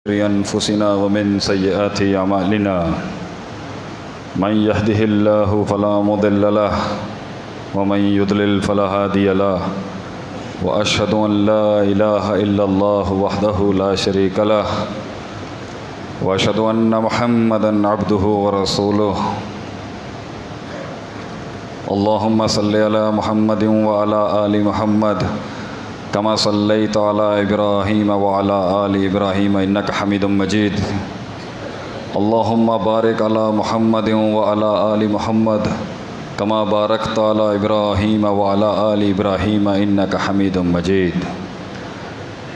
أنفسنا ومن سيئات أعمالنا من يهده الله فلا مضل له ومن يضلل فلا هادي له وأشهد أن لا إله إلا الله وحده لا شريك له وأشهد أن محمدًا عبده ورسوله اللهم صل على محمد وعلى آل محمد كما صليت على إبراهيم وعلى آل إبراهيم إنك حميد مجيد اللهم بارك على محمد وعلى آل محمد كما باركت على إبراهيم وعلى آل إبراهيم إنك حميد مجيد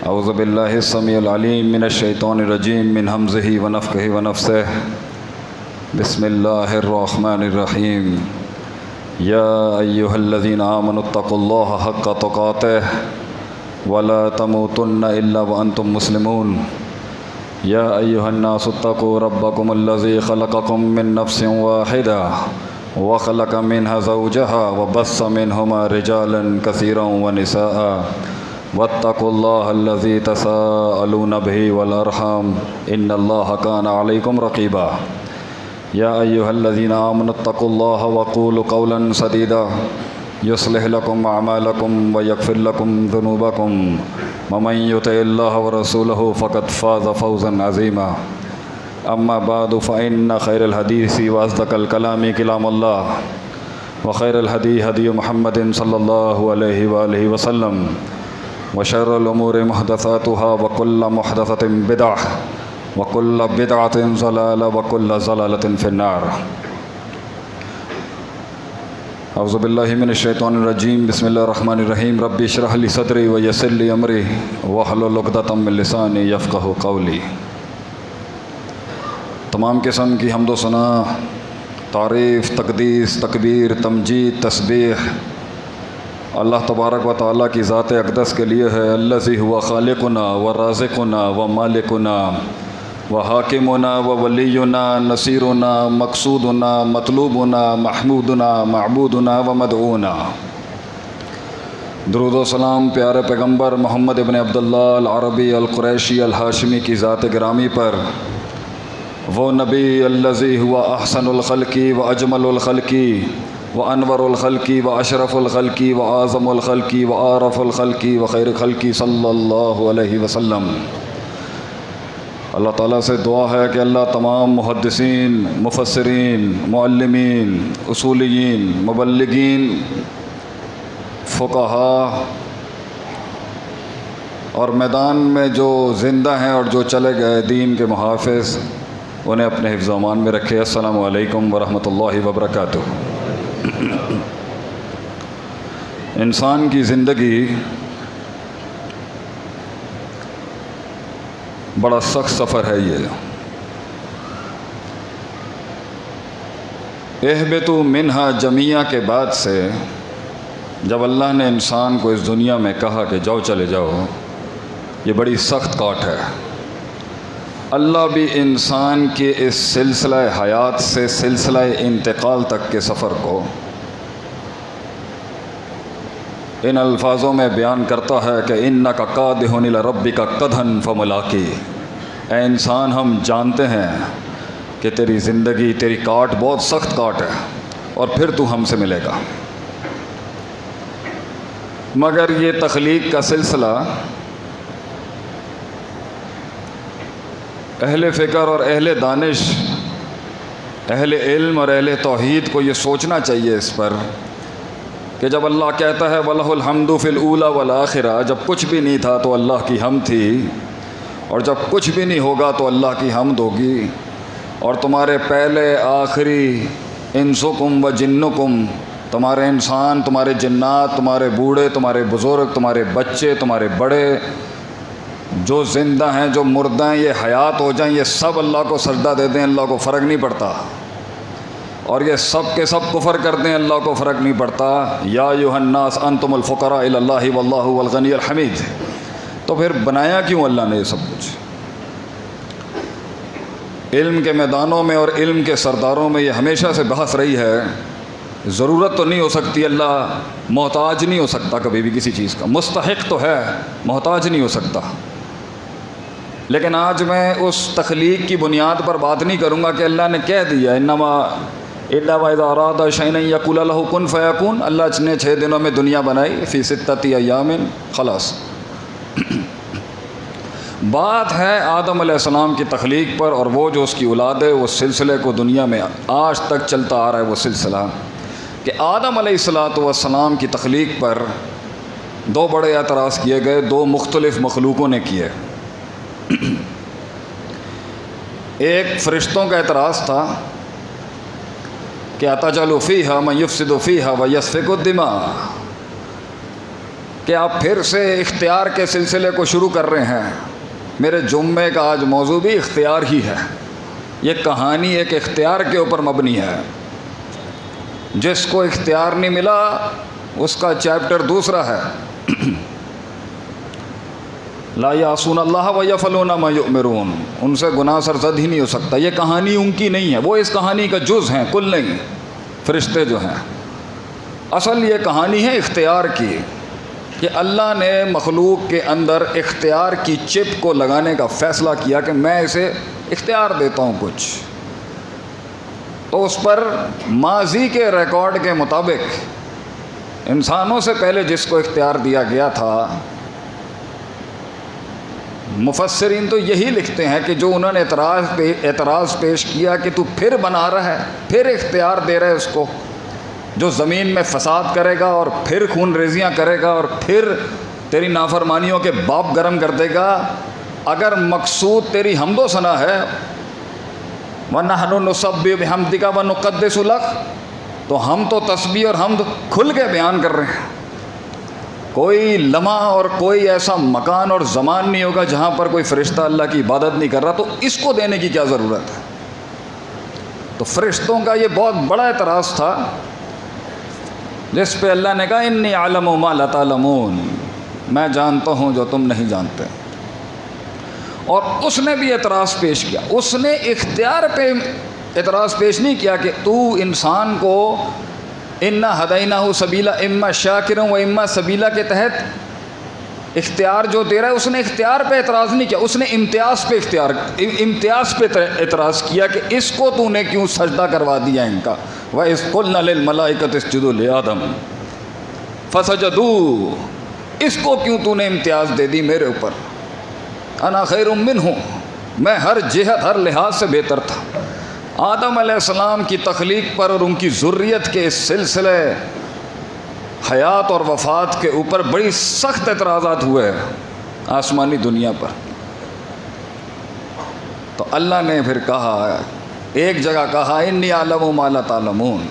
أعوذ بالله السميع العليم من الشيطان الرجيم من همزه ونفخه ونفثه بسم الله الرحمن الرحيم يا أيها الذين آمنوا اتقوا الله حق تقاته ولا تموتن إلا وأنتم مسلمون يا أيها الناس اتقوا ربكم الذي خلقكم من نفس واحدة وخلق منها زوجها وبث منهما رجالا كثيرا ونساء واتقوا الله الذي تساءلون به والأرحام إن الله كان عليكم رقيبا يا أيها الذين آمنوا اتقوا الله وقولوا قولا سديدا يصلح لكم أعمالكم ويغفر لكم ذنوبكم ومن يطع الله ورسوله فقد فاز فوزا عظيما أما بعد فإن خير الحديث وأصدق الكلام كلام الله وخير الهدي هدي محمد صلى الله عليه وآله وسلم وشر الأمور محدثاتها وكل محدثة بدعة وكل بدعة ضلالة وكل ضلالة في النار اعوذ باللہ من الشیطان الرجیم بسم اللہ الرحمن الرحیم رب اشرح لی صدری ویسر لی امری واحلل عقدۃ من لسانی یفقہوا قولی۔ تمام قسم کی حمد و ثنا، تعریف، تقدیس، تکبیر، تمجید، تسبیح اللہ تبارک و تعالیٰ کی ذات اقدس کے لیے ہے، الذی ہوا خالقنا و رازقنا و مالکنا و حاکمنا و ولینا نصیرنا مقصودنا مطلوبنا محمودنا معبودنا و مدعونا۔ درود و سلام پیارے پیغمبر محمد ابن عبداللہ العربی القریشی الہاشمی کی ذات گرامی پر، وہ نبی الذی ہوا احسن الخلقی و اجمل الخلقی و انور الخلقی و اشرف الخلقی و اعظم الخلقی و اعرف الخلقی و خیر خلقی صلی اللہ علیہ وسلم۔ اللہ تعالیٰ سے دعا ہے کہ اللہ تمام محدثین، مفسرین، معلمین، اصولیین، مبلغین، فقہاء اور میدان میں جو زندہ ہیں اور جو چلے گئے دین کے محافظ، انہیں اپنے حفظ و امان میں رکھے۔ السلام علیکم ورحمۃ اللہ وبرکاتہ۔ انسان کی زندگی بڑا سخت سفر ہے یہ۔ اہبطوا منہا جمیعا کے بعد سے جب اللہ نے انسان کو اس دنیا میں کہا کہ جاؤ چلے جاؤ، یہ بڑی سخت کاٹ ہے۔ اللہ بھی انسان کے اس سلسلہ حیات سے سلسلہ انتقال تک کے سفر کو ان الفاظوں میں بیان کرتا ہے کہ اِنَّکَ قَادِحٌ إِلَىٰ رَبِّکَ قَدْحًا فَمُلَاقِیہ۔ اے انسان، ہم جانتے ہیں کہ تیری زندگی، تیری کاٹ بہت سخت کاٹ ہے اور پھر تو ہم سے ملے گا۔ مگر یہ تخلیق کا سلسلہ اہل فکر اور اہل دانش، اہل علم اور اہل توحید کو یہ سوچنا چاہیے اس پر کہ جب اللہ کہتا ہے وَلَهُ الْحَمْدُ فِي الْأُولَى وَالْآخِرَةِ، جب کچھ بھی نہیں تھا تو اللہ کی حمد تھی، اور جب کچھ بھی نہیں ہوگا تو اللہ کی حمد ہوگی۔ اور تمہارے پہلے آخری انسکم و جنکم، تمہارے انسان، تمہارے جنات، تمہارے بوڑھے، تمہارے بزرگ، تمہارے بچے، تمہارے بڑے، جو زندہ ہیں، جو مردہ ہیں، یہ حیات ہو جائیں، یہ سب اللہ کو سجدہ دے دیں، اللہ کو فرق نہیں پڑتا، اور یہ سب کے سب کفر کر دیں، اللہ کو فرق نہیں پڑتا۔ یا ایھا الناس انتم الفقراء الی اللہ واللہ هو الغنی الحمید۔ تو پھر بنایا کیوں اللہ نے یہ سب کچھ؟ علم کے میدانوں میں اور علم کے سرداروں میں یہ ہمیشہ سے بحث رہی ہے ضرورت تو نہیں ہو سکتی، اللہ محتاج نہیں ہو سکتا کبھی بھی کسی چیز کا، مستحق تو ہے، محتاج نہیں ہو سکتا۔ لیکن آج میں اس تخلیق کی بنیاد پر بات نہیں کروں گا کہ اللہ نے کہہ دیا انما اذا اراد شیئا یقول له کن فیکون، اللہ نے 6 دنوں میں دنیا بنائی، فی 6 ایام خلاص۔ بات ہے آدم علیہ السلام کی تخلیق پر، اور وہ جو اس کی اولاد ہے، وہ سلسلے کو دنیا میں آج تک چلتا آ رہا ہے وہ سلسلہ کہ آدم علیہ السلام کی تخلیق پر 2 بڑے اعتراض کیے گئے، 2 مختلف مخلوقوں نے کیے۔ ایک فرشتوں کا اعتراض تھا کہ اتجعل فیہا من یفسد فیہا ویسفک الدماء، کہ آپ پھر سے اختیار کے سلسلے کو شروع کر رہے ہیں۔ میرے جمعے کا آج موضوع بھی اختیار ہی ہے۔ یہ کہانی ایک اختیار کے اوپر مبنی ہے۔ جس کو اختیار نہیں ملا اس کا چیپٹر دوسرا ہے، لا یعصون اللہ ویفعلون ما یؤمرون، ان سے گناہ سرزد ہی نہیں ہو سکتا۔ یہ کہانی ان کی نہیں ہے، وہ اس کہانی کا جز ہیں، کل نہیں۔ فرشتے جو ہیں، اصل یہ کہانی ہے اختیار کی، کہ اللہ نے مخلوق کے اندر اختیار کی چپ کو لگانے کا فیصلہ کیا کہ میں اسے اختیار دیتا ہوں کچھ، تو اس پر ماضی کے ریکارڈ کے مطابق انسانوں سے پہلے جس کو اختیار دیا گیا تھا، مفسرین تو یہی لکھتے ہیں کہ جو انہوں نے اعتراض پیش کیا کہ تو پھر بنا رہا ہے، پھر اختیار دے رہا ہے اس کو، جو زمین میں فساد کرے گا اور پھر خون ریزیاں کرے گا اور پھر تیری نافرمانیوں کے باپ گرم کر دے گا۔ اگر مقصود تیری حمد و ثنا ہے، وَنَحْنُ نُسَبِّحُ بِحَمْدِكَ وَنُقَدِّسُ لَكَ، تو ہم تو تسبیح اور حمد کھل کے بیان کر رہے ہیں۔ کوئی لمحہ اور کوئی ایسا مکان اور زمان نہیں ہوگا جہاں پر کوئی فرشتہ اللہ کی عبادت نہیں کر رہا، تو اس کو دینے کی کیا ضرورت ہے؟ تو فرشتوں کا یہ بہت بڑا اعتراض تھا، جس پہ اللہ نے کہا انی اعلم ما لا تعلمون، میں جانتا ہوں جو تم نہیں جانتے۔ اور اس نے بھی اعتراض پیش کیا، اس نے اختیار پہ اعتراض پیش نہیں کیا کہ تو انسان کو انا ہدیناہ سبیلا اما شاکرا و اما سبیلا کے تحت اختیار جو دے رہا ہے، اس نے اختیار پہ اعتراض نہیں کیا، اس نے امتیاز پہ اعتراض کیا کہ اس کو تو نے کیوں سجدہ کروا دیا ان کا۔ وَإِذْ قُلْنَا لِلْمَلَائِكَةِ اسْجُدُوا لِآدَمَ فَسَجَدُوا، اس کو کیوں تو نے امتیاز دے دی میرے اوپر؟ انا خیر منہ، میں ہر جہت ہر لحاظ سے بہتر تھا۔ آدم علیہ السلام کی تخلیق پر اور ان کی ذریت کے اس سلسلے حیات اور وفات کے اوپر بڑی سخت اعتراضات ہوئے آسمانی دنیا پر۔ تو اللہ نے پھر کہا، ایک جگہ کہا انی اعلم ما لا تعلمون،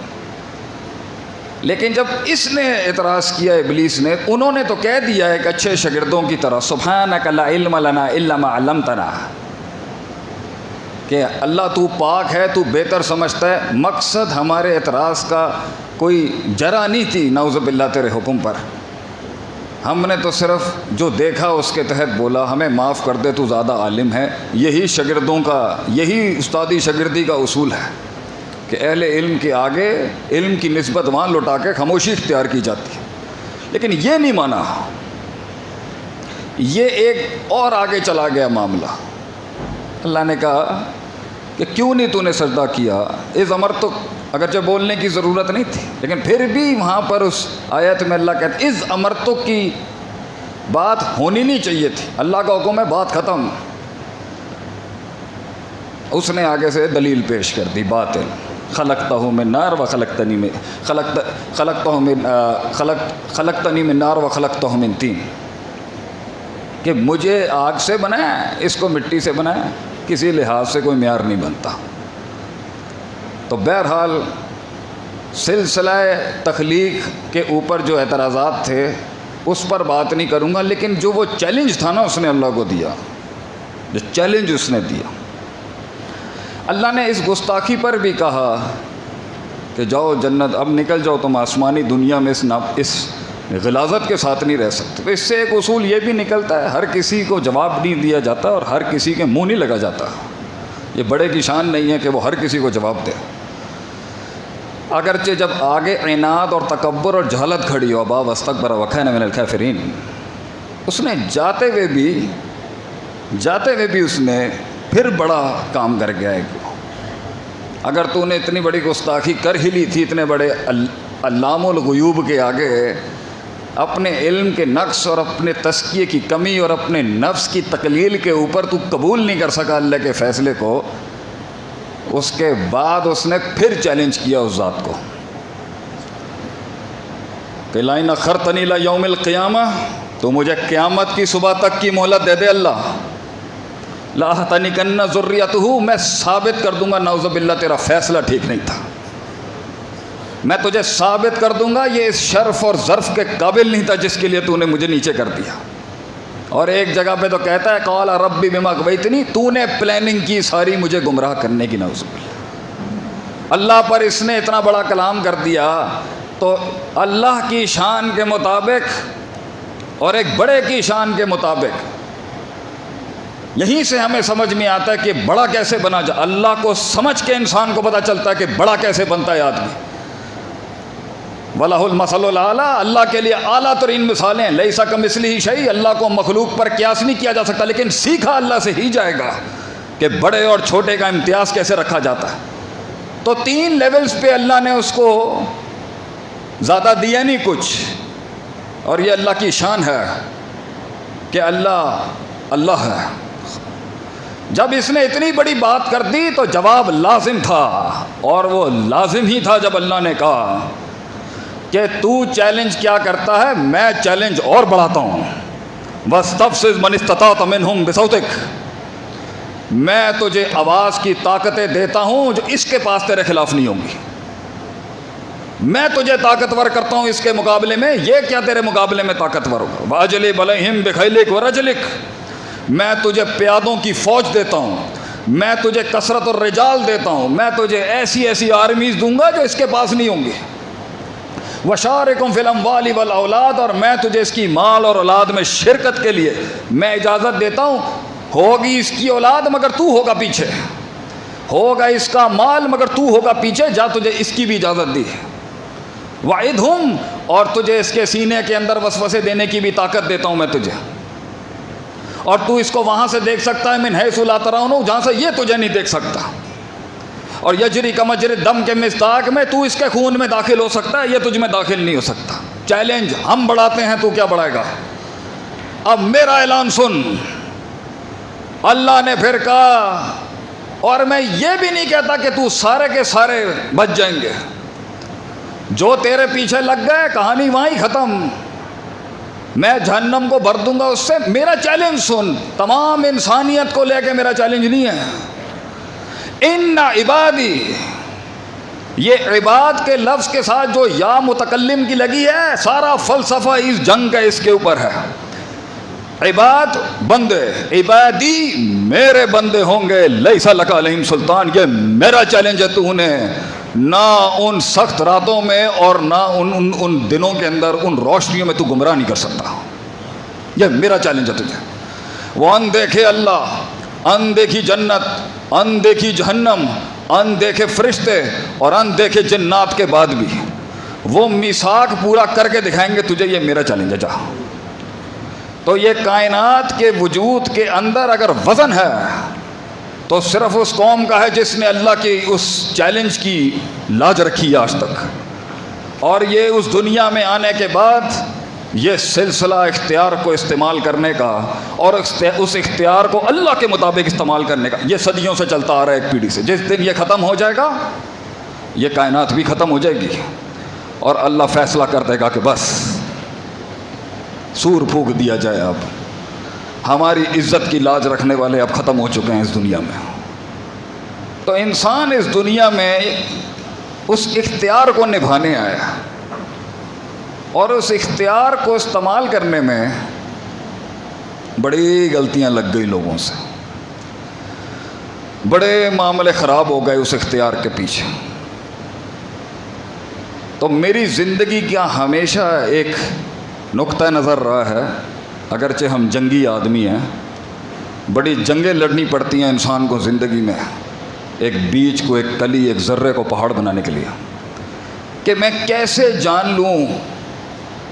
لیکن جب اس نے اعتراض کیا ابلیس نے، انہوں نے تو کہہ دیا ایک اچھے شاگردوں کی طرح سبحانک لا علم لنا الا ما علمتنا، کہ اللہ تو پاک ہے، تو بہتر سمجھتا ہے۔ مقصد ہمارے اعتراض کا کوئی جرا نہیں تھی نعوذ باللہ تیرے حکم پر، ہم نے تو صرف جو دیکھا اس کے تحت بولا، ہمیں معاف کر دے، تو زیادہ عالم ہے۔ یہی شاگردوں کا، یہی استادی شاگردی کا اصول ہے کہ اہل علم کے آگے علم کی نسبت وہاں لوٹا کے خاموشی اختیار کی جاتی ہے۔ لیکن یہ نہیں مانا، یہ ایک اور آگے چلا گیا معاملہ۔ اللہ نے کہا کہ کیوں نہیں تو نے سجدہ کیا؟ اذ امرتک، اگرچہ بولنے کی ضرورت نہیں تھی، لیکن پھر بھی وہاں پر اس آیت میں اللہ کہتے اذ امرتک کی بات ہونی نہیں چاہیے تھی، اللہ کا حکم ہے، بات ختم۔ اس نے آگے سے دلیل پیش کر دی، باطل، خلقتہ من نار و خلقتنی من نار و خلقتہ من طین، کہ مجھے آگ سے بنایا، اس کو مٹی سے بنایا، کسی لحاظ سے کوئی معیار نہیں بنتا۔ تو بہرحال سلسلہ تخلیق کے اوپر جو اعتراضات تھے اس پر بات نہیں کروں گا، لیکن جو وہ چیلنج تھا نا اس نے اللہ کو دیا، جو چیلنج اس نے دیا، اللہ نے اس گستاخی پر بھی کہا کہ جاؤ جنت، اب نکل جاؤ تم آسمانی دنیا میں، اس غلاظت کے ساتھ نہیں رہ سکتے۔ تو اس سے ایک اصول یہ بھی نکلتا ہے، ہر کسی کو جواب نہیں دیا جاتا اور ہر کسی کے منہ نہیں لگا جاتا۔ یہ بڑے کی شان نہیں ہے کہ وہ ہر کسی کو جواب دے، اگرچہ جب آگے عناد اور تکبر اور جہالت کھڑی ہو، ابا واستکبر وکان من الکافرین، اس نے جاتے ہوئے بھی جاتے ہوئے بھی اس نے پھر بڑا کام کر گیا ایک، اگر تو نے اتنی بڑی گستاخی کر ہی لی تھی اتنے بڑے علام الغیوب کے آگے، اپنے علم کے نقص اور اپنے تزکیے کی کمی اور اپنے نفس کی تقلیل کے اوپر تو قبول نہیں کر سکا اللہ کے فیصلے کو، اس کے بعد اس نے پھر چیلنج کیا اس ذات کو کہ لئن اخرتنی الی یوم القیامہ، تو مجھے قیامت کی صبح تک کی مہلت دے دے اللہ، لَأَحْتَنِكَنَّ ذُرِّيَّتُهُ، میں ثابت کر دوں گا نعوذ باللہ تیرا فیصلہ ٹھیک نہیں تھا، میں تجھے ثابت کر دوں گا یہ اس شرف اور ظرف کے قابل نہیں تھا جس کے لیے تو نے مجھے نیچے کر دیا۔ اور ایک جگہ پہ تو کہتا ہے قال ربی بما اغویتنی، تو نے پلاننگ کی ساری مجھے گمراہ کرنے کی، نعوذ باللہ۔ اللہ پر اس نے اتنا بڑا کلام کر دیا، تو اللہ کی شان کے مطابق اور ایک بڑے کی شان کے مطابق یہیں سے ہمیں سمجھ میں آتا ہے کہ بڑا کیسے بنا جائے۔ اللہ کو سمجھ کے انسان کو پتہ چلتا ہے کہ بڑا کیسے بنتا ہے آدمی۔ وَلَهُ الْمَثَلُ الْأَعْلَىٰ، اللہ کے لیے اعلیٰ ترین مثالیں، لَيْسَ كَمِثْلِهِ شَيْءٌ، اللہ کو مخلوق پر قیاس نہیں کیا جا سکتا، لیکن سیکھا اللہ سے ہی جائے گا کہ بڑے اور چھوٹے کا امتیاز کیسے رکھا جاتا ہے۔ تو 3 لیولز پہ اللہ نے اس کو زیادہ دیا نہیں کچھ، اور یہ اللہ کی شان ہے کہ اللہ ہے۔ جب اس نے اتنی بڑی بات کر دی تو جواب لازم تھا، اور وہ لازم ہی تھا جب اللہ نے کہا کہ تو چیلنج کیا کرتا ہے، میں چیلنج اور بڑھاتا ہوں، وَاسْتَفْزِزْ مَنِ اسْتَطَعْتَ مِنْهُمْ بِصَوْتِكَ، میں تجھے آواز کی طاقتیں دیتا ہوں جو اس کے پاس تیرے خلاف نہیں ہوں گی، میں تجھے طاقتور کرتا ہوں اس کے مقابلے میں، یہ کیا تیرے مقابلے میں طاقتور ہوگا، وَأَجْلِبْ عَلَيْهِمْ بِخَيْلِكَ وَرَجْلِكَ، میں تجھے پیادوں کی فوج دیتا ہوں، میں تجھے کثرت الرجال دیتا ہوں، میں تجھے ایسی ایسی آرمیز دوں گا جو اس کے پاس نہیں ہوں گی، وَشَارِكُمْ فِي الْأَمْوَالِ وَالْأَوْلَادِ، اور میں تجھے اس کی مال اور اولاد میں شرکت کے لیے میں اجازت دیتا ہوں، ہوگی اس کی اولاد مگر تو ہوگا پیچھے، ہوگا اس کا مال مگر تو ہوگا پیچھے، جا تجھے اس کی بھی اجازت دی، وَعِدْهُمْ، اور تجھے اس کے سینے کے اندر وسوسے دینے کی بھی طاقت دیتا ہوں میں تجھے، اور تو اس کو وہاں سے دیکھ سکتا ہے من حیث لا ترون، جہاں سے یہ تجھے نہیں دیکھ سکتا، اور یجری کمجری دم کے مصداق میں تو اس کے خون میں داخل ہو سکتا ہے، یہ تجھ میں داخل نہیں ہو سکتا۔ چیلنج ہم بڑھاتے ہیں، تو کیا بڑھائے گا؟ اب میرا اعلان سن، اللہ نے پھر کہا، اور میں یہ بھی نہیں کہتا کہ تو سارے کے سارے بچ جائیں گے، جو تیرے پیچھے لگ گئے کہانی وہیں ختم، میں جہنم کو بھر دوں گا اس سے۔ میرا چیلنج سن، تمام انسانیت کو لے کے میرا چیلنج نہیں ہے، ان عبادی، یہ عباد کے لفظ کے ساتھ جو یا متکلم کی لگی ہے، سارا فلسفہ اس جنگ کا اس کے اوپر ہے۔ عباد بندے، عبادی میرے بندے ہوں گے، لیس لک علیہم سلطان، یہ میرا چیلنج ہے، تو نے نہ ان سخت راتوں میں اور نہ ان دنوں کے اندر ان روشنیوں میں تو گمراہ نہیں کر سکتا، یہ میرا چیلنج ہے تجھے۔ وہ ان دیکھے اللہ، ان دیکھی جنت، ان دیکھی جہنم، ان دیکھے فرشتے اور ان دیکھے جنات کے بعد بھی وہ میثاق پورا کر کے دکھائیں گے تجھے، یہ میرا چیلنج ہے جا۔ تو یہ کائنات کے وجود کے اندر اگر وزن ہے تو صرف اس قوم کا ہے جس نے اللہ کی اس چیلنج کی لاج رکھی ہے آج تک، اور یہ اس دنیا میں آنے کے بعد یہ سلسلہ اختیار کو استعمال کرنے کا اور اس اختیار کو اللہ کے مطابق استعمال کرنے کا، یہ صدیوں سے چلتا آ رہا ہے ایک پیڑھی سے۔ جس دن یہ ختم ہو جائے گا یہ کائنات بھی ختم ہو جائے گی، اور اللہ فیصلہ کر دے گا کہ بس سور پھونک دیا جائے، اب ہماری عزت کی لاج رکھنے والے اب ختم ہو چکے ہیں اس دنیا میں۔ تو انسان اس دنیا میں اس اختیار کو نبھانے آیا، اور اس اختیار کو استعمال کرنے میں بڑی غلطیاں لگ گئی لوگوں سے، بڑے معاملے خراب ہو گئے اس اختیار کے پیچھے۔ تو میری زندگی کا ہمیشہ ایک نقطہ نظر رہا ہے، اگرچہ ہم جنگی آدمی ہیں، بڑی جنگیں لڑنی پڑتی ہیں انسان کو زندگی میں، ایک بیج کو، ایک کلی، ایک ذرے کو پہاڑ بنانے کے لیے، کہ میں کیسے جان لوں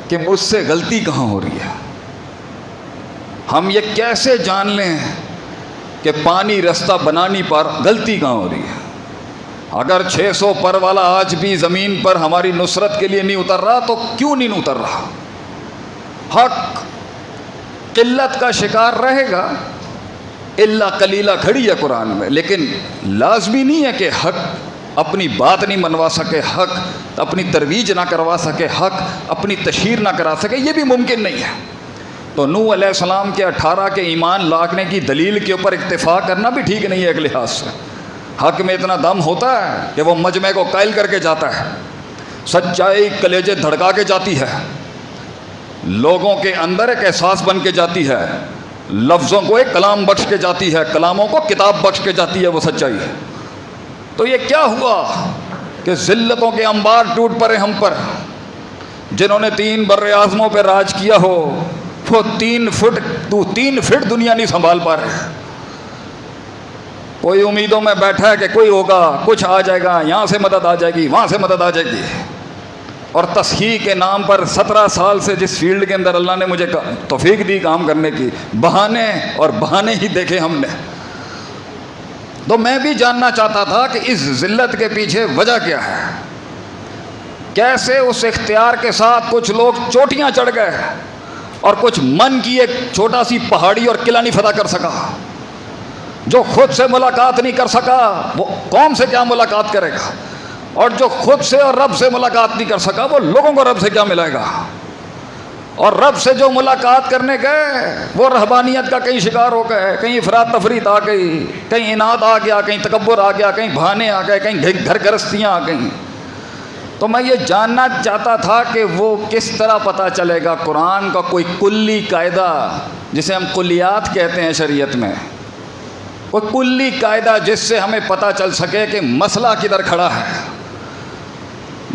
کہ مجھ سے غلطی کہاں ہو رہی ہے، ہم یہ کیسے جان لیں کہ پانی رستہ بنانی پر غلطی کہاں ہو رہی ہے. اگر 600 پر والا آج بھی زمین پر ہماری نصرت کے لیے نہیں اتر رہا تو کیوں نہیں اتر رہا؟ حق قلت کا شکار رہے گا، الا قلیلہ کھڑی ہے قرآن میں، لیکن لازمی نہیں ہے کہ حق اپنی بات نہیں منوا سکے، حق اپنی ترویج نہ کروا سکے، حق اپنی تشہیر نہ کرا سکے، یہ بھی ممکن نہیں ہے. تو نوح علیہ السلام کے 18 کے ایمان لانے کی دلیل کے اوپر اکتفا کرنا بھی ٹھیک نہیں ہے ایک لحاظ سے. حق میں اتنا دم ہوتا ہے کہ وہ مجمع کو قائل کر کے جاتا ہے، سچائی کلیجے دھڑکا کے جاتی ہے، لوگوں کے اندر ایک احساس بن کے جاتی ہے، لفظوں کو ایک کلام بخش کے جاتی ہے، کلاموں کو کتاب بخش کے جاتی ہے، وہ سچائی ہے. تو یہ کیا ہوا کہ ذلتوں کے انبار ٹوٹ پڑے ہم پر. جنہوں نے 3 بر اعظموں پہ راج کیا ہو وہ 3 فٹ دنیا نہیں سنبھال پا رہے. کوئی امیدوں میں بیٹھا ہے کہ کوئی ہوگا، کچھ آ جائے گا، یہاں سے مدد آ جائے گی، وہاں سے مدد آ جائے گی. اور تصحیح کے نام پر 17 سال سے جس فیلڈ کے اندر اللہ نے مجھے توفیق دی کام کرنے کی، بہانے اور بہانے ہی دیکھے ہم نے. تو میں بھی جاننا چاہتا تھا کہ اس ذلت کے پیچھے وجہ کیا ہے. کیسے اس اختیار کے ساتھ کچھ لوگ چوٹیاں چڑھ گئے اور کچھ من کی ایک چھوٹا سی پہاڑی اور قلعہ نہیں فتح کر سکا. جو خود سے ملاقات نہیں کر سکا وہ قوم سے کیا ملاقات کرے گا، اور جو خود سے اور رب سے ملاقات نہیں کر سکا وہ لوگوں کو رب سے کیا ملائے گا. اور رب سے جو ملاقات کرنے گئے وہ رہبانیت کا کہیں شکار ہو گئے، کہیں افراط تفریط آ گئی، کہیں اناد آ گیا، کہیں تکبر آ گیا، کہیں بہانے آ گئے، کہیں گھر گرستیاں آ گئیں. تو میں یہ جاننا چاہتا تھا کہ وہ کس طرح پتہ چلے گا قرآن کا کوئی کلی قاعدہ، جسے ہم کلیات کہتے ہیں شریعت میں، کوئی کلی قاعدہ جس سے ہمیں پتہ چل سکے کہ مسئلہ کدھر کھڑا ہے.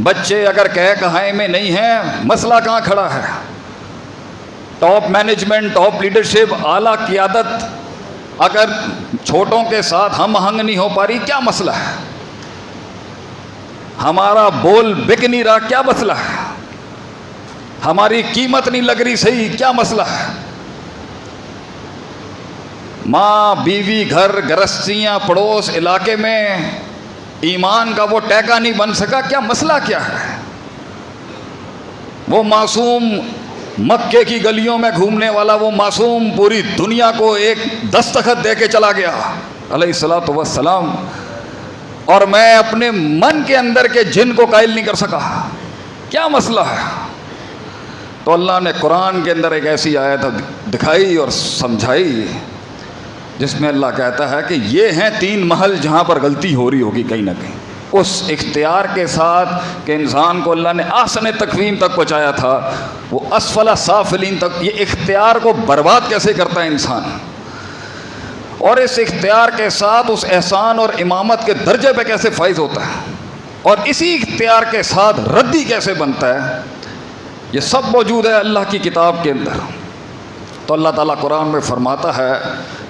بچے اگر کہائے میں نہیں ہیں، مسئلہ کہاں کھڑا ہے. ٹاپ مینجمنٹ، ٹاپ لیڈرشپ، اعلیٰ قیادت اگر چھوٹوں کے ساتھ ہم آہنگ نہیں ہو پا رہی، کیا مسئلہ ہے. ہمارا بول بک نہیں رہا، کیا مسئلہ ہے. ہماری قیمت نہیں لگ رہی صحیح، کیا مسئلہ ہے. ماں بیوی گھر گرستیاں پڑوس علاقے میں ایمان کا وہ ٹیکا نہیں بن سکا، کیا مسئلہ کیا ہے. وہ معصوم مکے کی گلیوں میں گھومنے والا وہ معصوم پوری دنیا کو ایک دستخط دے کے چلا گیا علیہ الصلوۃ والسلام، اور میں اپنے من کے اندر کے جن کو قائل نہیں کر سکا، کیا مسئلہ ہے. تو اللہ نے قرآن کے اندر ایک ایسی آیت دکھائی اور سمجھائی جس میں اللہ کہتا ہے کہ یہ ہیں 3 محل جہاں پر غلطی ہو رہی ہوگی کہیں نہ کہیں. اس اختیار کے ساتھ کہ انسان کو اللہ نے احسن تقویم تک پہنچایا تھا، وہ اسفل سافلین تک، یہ اختیار کو برباد کیسے کرتا ہے انسان، اور اس اختیار کے ساتھ اس احسان اور امامت کے درجے پہ کیسے فائز ہوتا ہے، اور اسی اختیار کے ساتھ ردی کیسے بنتا ہے. یہ سب موجود ہے اللہ کی کتاب کے اندر. تو اللہ تعالیٰ قرآن میں فرماتا ہے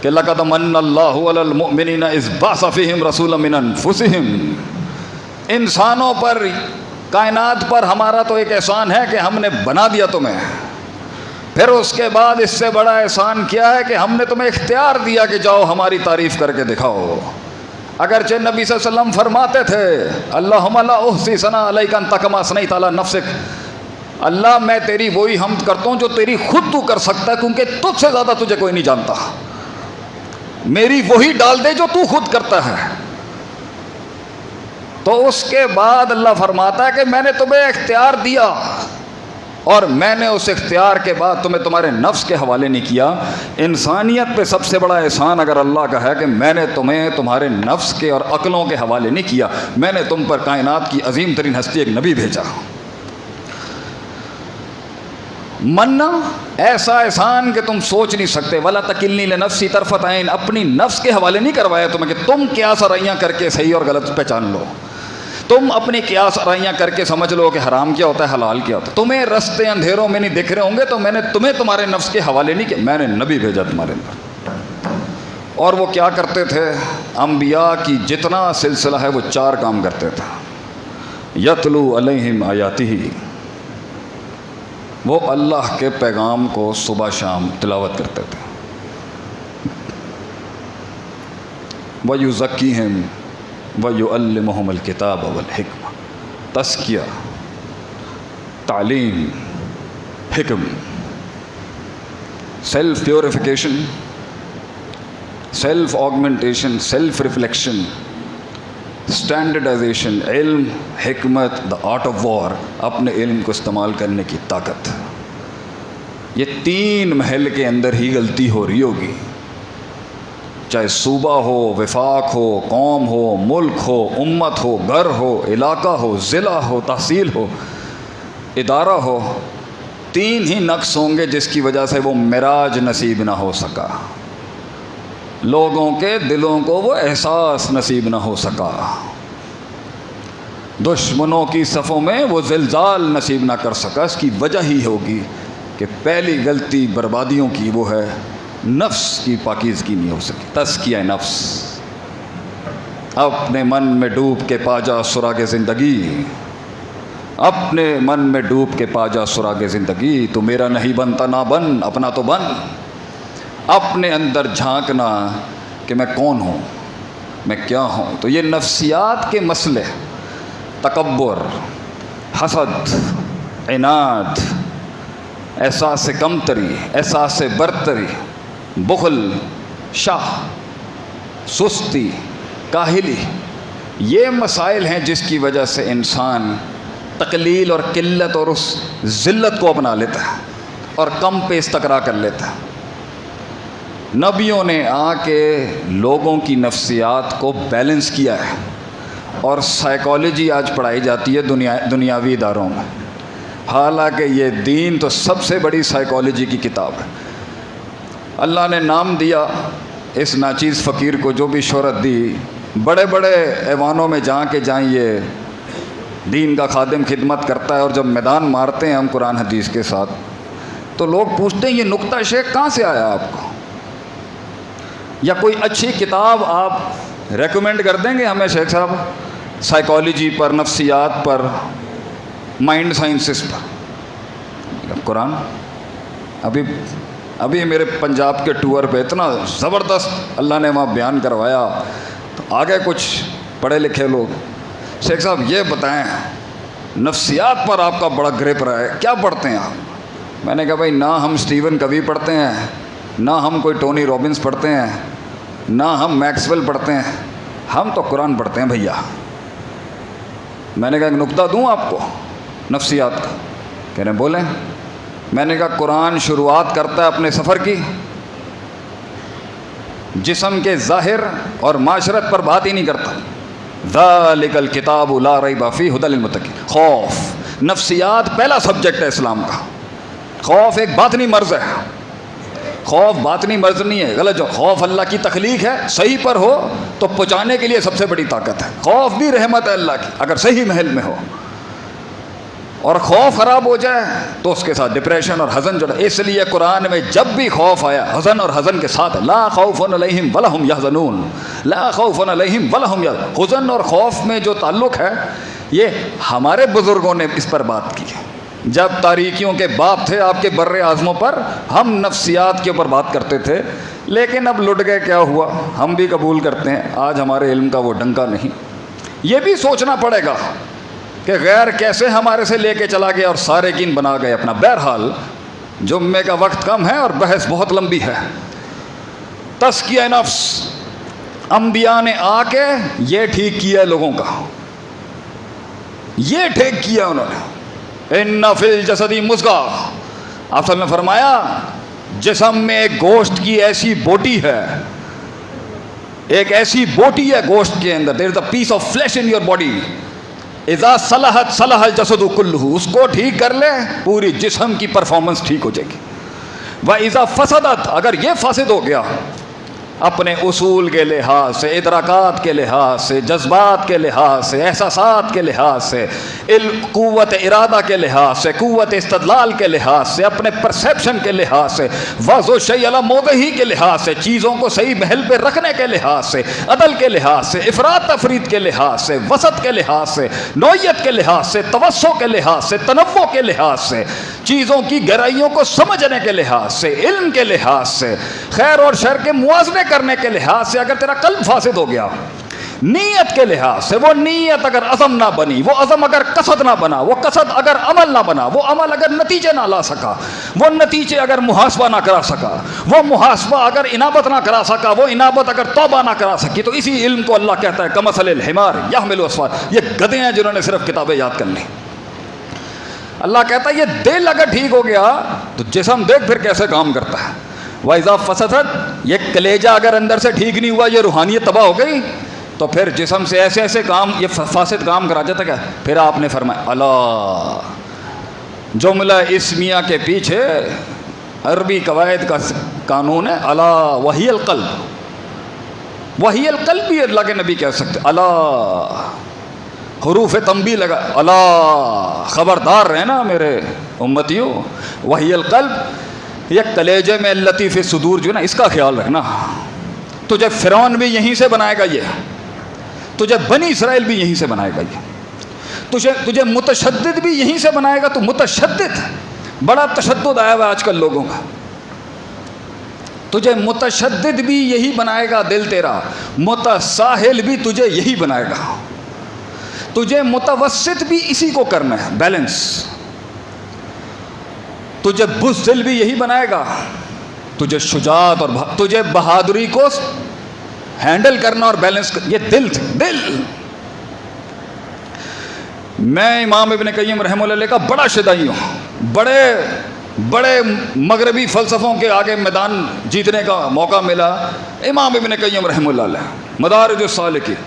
کہ لَقَدْ مَنَّ اللَّهُ عَلَى الْمُؤْمِنِينَ إِذْ بَعَثَ فِيهِمْ رَسُولًا مِّنْ أَنفُسِهِمْ. انسانوں پر، کائنات پر ہمارا تو ایک احسان ہے کہ ہم نے بنا دیا تمہیں. پھر اس کے بعد اس سے بڑا احسان کیا ہے کہ ہم نے تمہیں اختیار دیا کہ جاؤ ہماری تعریف کر کے دکھاؤ. اگرچہ نبی صلی اللہ علیہ وسلم فرماتے تھے اللہم لا احصی ثناء علیک انت کما اثنیت علی نفسک، اللہ میں تیری وہی حمد کرتا ہوں جو تیری خود تو کر سکتا ہے، کیونکہ تجھ سے زیادہ تجھے کوئی نہیں جانتا. میری وہی ڈال دے جو تو خود کرتا ہے. تو اس کے بعد اللہ فرماتا ہے کہ میں نے تمہیں اختیار دیا، اور میں نے اس اختیار کے بعد تمہیں تمہارے نفس کے حوالے نہیں کیا. انسانیت پہ سب سے بڑا احسان اگر اللہ کا ہے کہ میں نے تمہیں تمہارے نفس کے اور عقلوں کے حوالے نہیں کیا، میں نے تم پر کائنات کی عظیم ترین ہستی ایک نبی بھیجا. مننا ایسا احسان کہ تم سوچ نہیں سکتے. ولا تکلنی لنفسی طرفۃ عین، اپنی نفس کے حوالے نہیں کروایا تمہیں کہ تم قیاس آرائیاں کر کے صحیح اور غلط پہچان لو، تم اپنی قیاس آرائیاں کر کے سمجھ لو کہ حرام کیا ہوتا ہے حلال کیا ہوتا ہے. تمہیں رستے اندھیروں میں نہیں دکھ رہے ہوں گے تو میں نے تمہیں تمہارے نفس کے حوالے نہیں کیا، میں نے نبی بھیجا تمہارے اندر. اور وہ کیا کرتے تھے، انبیاء کی جتنا سلسلہ ہے وہ 4 کام کرتے تھے. یتلو علیہم آیاتہ، وہ اللہ کے پیغام کو صبح شام تلاوت کرتے تھے. وَيُزَكِّيهِمْ وَيُعَلِّمُهُمُ الْكِتَابَ وَالْحِکْمَةَ. تزکیہ، تعلیم، حکم، self purification, self augmentation, self reflection, standardization, علم، حکمت، دا آرٹ آف وار، اپنے علم کو استعمال کرنے کی طاقت. یہ تین محل کے اندر ہی غلطی ہو رہی ہوگی، چاہے صوبہ ہو، وفاق ہو، قوم ہو، ملک ہو، امت ہو، گھر ہو، علاقہ ہو، ضلع ہو، تحصیل ہو، ادارہ ہو. تین ہی نقص ہوں گے جس کی وجہ سے وہ معراج نصیب نہ ہو سکا، لوگوں کے دلوں کو وہ احساس نصیب نہ ہو سکا، دشمنوں کی صفوں میں وہ زلزال نصیب نہ کر سکا. اس کی وجہ ہی ہوگی کہ پہلی غلطی بربادیوں کی وہ ہے نفس کی پاکیزگی نہیں ہو سکی. تزکیہ نفس. اپنے من میں ڈوب کے پا جا سراغ زندگی، اپنے من میں ڈوب کے پا جا سراغ زندگی. تو میرا نہیں بنتا نہ بن، اپنا تو بن. اپنے اندر جھانکنا کہ میں کون ہوں، میں کیا ہوں. تو یہ نفسیات کے مسئلے، تکبر، حسد، عناد، احساس کمتری، احساس برتری، بخل، شح، سستی، کاہلی، یہ مسائل ہیں جس کی وجہ سے انسان تقلیل اور قلت اور اس ذلت کو اپنا لیتا ہے اور کم پہ استقرا کر لیتا ہے. نبیوں نے آ کے لوگوں کی نفسیات کو بیلنس کیا ہے، اور سائیکالوجی آج پڑھائی جاتی ہے دنیاوی اداروں میں، حالانکہ یہ دین تو سب سے بڑی سائیکالوجی کی کتاب ہے. اللہ نے نام دیا اس ناچیز فقیر کو، جو بھی شہرت دی، بڑے بڑے ایوانوں میں جہاں کے جائیں یہ دین کا خادم خدمت کرتا ہے، اور جب میدان مارتے ہیں ہم قرآن حدیث کے ساتھ تو لوگ پوچھتے ہیں یہ نکتہ شیخ کہاں سے آیا آپ کو، یا کوئی اچھی کتاب آپ ریکمینڈ کر دیں گے ہمیں شیخ صاحب سائیکالوجی پر، نفسیات پر، مائنڈ سائنسز پر. قرآن ابھی میرے پنجاب کے ٹور پہ اتنا زبردست اللہ نے وہاں بیان کروایا، تو آگے کچھ پڑھے لکھے لوگ، شیخ صاحب یہ بتائیں نفسیات پر آپ کا بڑا گریپ رہا ہے، کیا پڑھتے ہیں آپ؟ میں نے کہا بھائی نہ ہم اسٹیون کوی پڑھتے ہیں، نہ ہم کوئی ٹونی رابنس پڑھتے ہیں، نہ ہم میکسویل پڑھتے ہیں، ہم تو قرآن پڑھتے ہیں بھیا. میں نے کہا ایک نکتہ دوں آپ کو نفسیات کا؟ کہہ رہے ہیں بولیں. میں نے کہا قرآن شروعات کرتا ہے اپنے سفر کی، جسم کے ظاہر اور معاشرت پر بات ہی نہیں کرتا. ذالک الکتاب لا ریب فیہ ھدی للمتقین. خوف، نفسیات پہلا سبجیکٹ ہے اسلام کا. خوف ایک باطنی مرض ہے. خوف باطنی مرض نہیں ہے، غلط. جو خوف اللہ کی تخلیق ہے، صحیح پر ہو تو پہنچانے کے لیے سب سے بڑی طاقت ہے. خوف بھی رحمت ہے اللہ کی اگر صحیح محل میں ہو، اور خوف خراب ہو جائے تو اس کے ساتھ ڈپریشن اور حزن جڑا. اس لیے قرآن میں جب بھی خوف آیا حزن اور حزن کے ساتھ، لا خوف علیہم ولا هم یحزنون، لا خوف علیہم ولا هم یحزنون. حزن اور خوف میں جو تعلق ہے یہ ہمارے بزرگوں نے اس پر بات کی. جب تاریکیوں کے باپ تھے آپ کے بر اعظموں پر، ہم نفسیات کے اوپر بات کرتے تھے، لیکن اب لٹ گئے. کیا ہوا؟ ہم بھی قبول کرتے ہیں آج ہمارے علم کا وہ ڈنکا نہیں. یہ بھی سوچنا پڑے گا کہ غیر کیسے ہمارے سے لے کے چلا گیا اور سارے کین بنا گئے اپنا. بہرحال جمعے کا وقت کم ہے اور بحث بہت لمبی ہے. تزکیہ نفس، انبیاء نے آ کے یہ ٹھیک کیا لوگوں کا، یہ ٹھیک کیا انہوں نے. ان فی الجسد مضغہ، آپ نے فرمایا جسم میں ایک گوشت کی ایسی بوٹی ہے، ایک ایسی بوٹی ہے گوشت کے اندر. There is a piece of flesh in your body, اذا صلحت صلح الجسد کلہ. اس کو ٹھیک کر لے پوری جسم کی پرفارمنس ٹھیک ہو جائے گی. واذا فسدت، اگر یہ فاسد ہو گیا اپنے اصول کے لحاظ سے، ادراکات کے لحاظ سے، جذبات کے لحاظ سے، احساسات کے لحاظ سے، قوت ارادہ کے لحاظ سے، قوت استدلال کے لحاظ سے، اپنے پرسیپشن کے لحاظ سے، وضع الشیء علی موضعہ کے لحاظ سے، چیزوں کو صحیح محل پہ رکھنے کے لحاظ سے، عدل کے لحاظ سے، افراد تفرید کے لحاظ سے، وسط کے لحاظ سے، نوعیت کے لحاظ سے، توسع کے لحاظ سے، تنوع کے لحاظ سے، چیزوں کی گہرائیوں کو سمجھنے کے لحاظ سے، علم کے لحاظ سے، خیر اور شر کے موازنے کرنے کے لحاظ سے اگر تیرا قلب فاسد ہو گیا، نیت کے لحاظ سے وہ نیت اگر عزم نہ بنی، وہ عزم اگر قصد نہ بنا، وہ قصد اگر عمل نہ بنا، وہ عمل اگر نتیجے نہ لا سکا، وہ نتیجے اگر محاسبہ نہ کرا سکا، وہ محاسبہ اگر انابت نہ کرا سکا، وہ انابت اگر توبہ نہ کرا سکی، تو اسی علم کو اللہ کہتا ہے کمثل الحمار یحمل اسفار، یہ گدھے ہیں جنہوں نے صرف کتابیں یاد کر لیں۔ اللہ کہتا ہے یہ دل اگر ٹھیک ہو گیا تو جسم دیکھ پھر کیسے کام کرتا ہے۔ وَإِذَا فَسَدَتْ، یہ کلیجہ اگر اندر سے ٹھیک نہیں ہوا، یہ روحانیت تباہ ہو گئی، تو پھر جسم سے ایسے ایسے کام، یہ فاسد کام کرا جاتا ہے۔ پھر آپ نے فرمایا اللہ، جملہ اسمیہ کے پیچھے عربی قواعد کا قانون ہے، اللہ وہی القلب، وہی القلب بھی اللہ کے نبی کہہ سکتے، اللہ حروف تنبیہ لگا، اللہ خبردار رہنا میرے امتیوں، وہی القلب، یہ کلیجے میں اللطیف صدور جو ہے نا، اس کا خیال رکھنا۔ تجھے فرعون بھی یہیں سے بنائے گا، یہ تجھے بنی اسرائیل بھی یہیں سے بنائے گا، یہ تجھے متشدد بھی یہیں سے بنائے گا۔ تو متشدد، بڑا تشدد آیا ہوا آج کل لوگوں کا، تجھے متشدد بھی یہی بنائے گا دل تیرا، متساہل بھی تجھے یہی بنائے گا، تجھے متوسط بھی اسی کو کرنا ہے، بیلنس۔ تجھے بزدل بھی یہی بنائے گا، تجھے شجاعت اور تجھے بہادری کو ہینڈل کرنا اور بیلنس یہ دل دل۔ میں امام ابن قیم رحمہ اللہ کا بڑا شدائی ہوں، بڑے مغربی فلسفوں کے آگے میدان جیتنے کا موقع ملا۔ امام ابن قیم رحمہ اللہ علیہ، مدارج السالکین،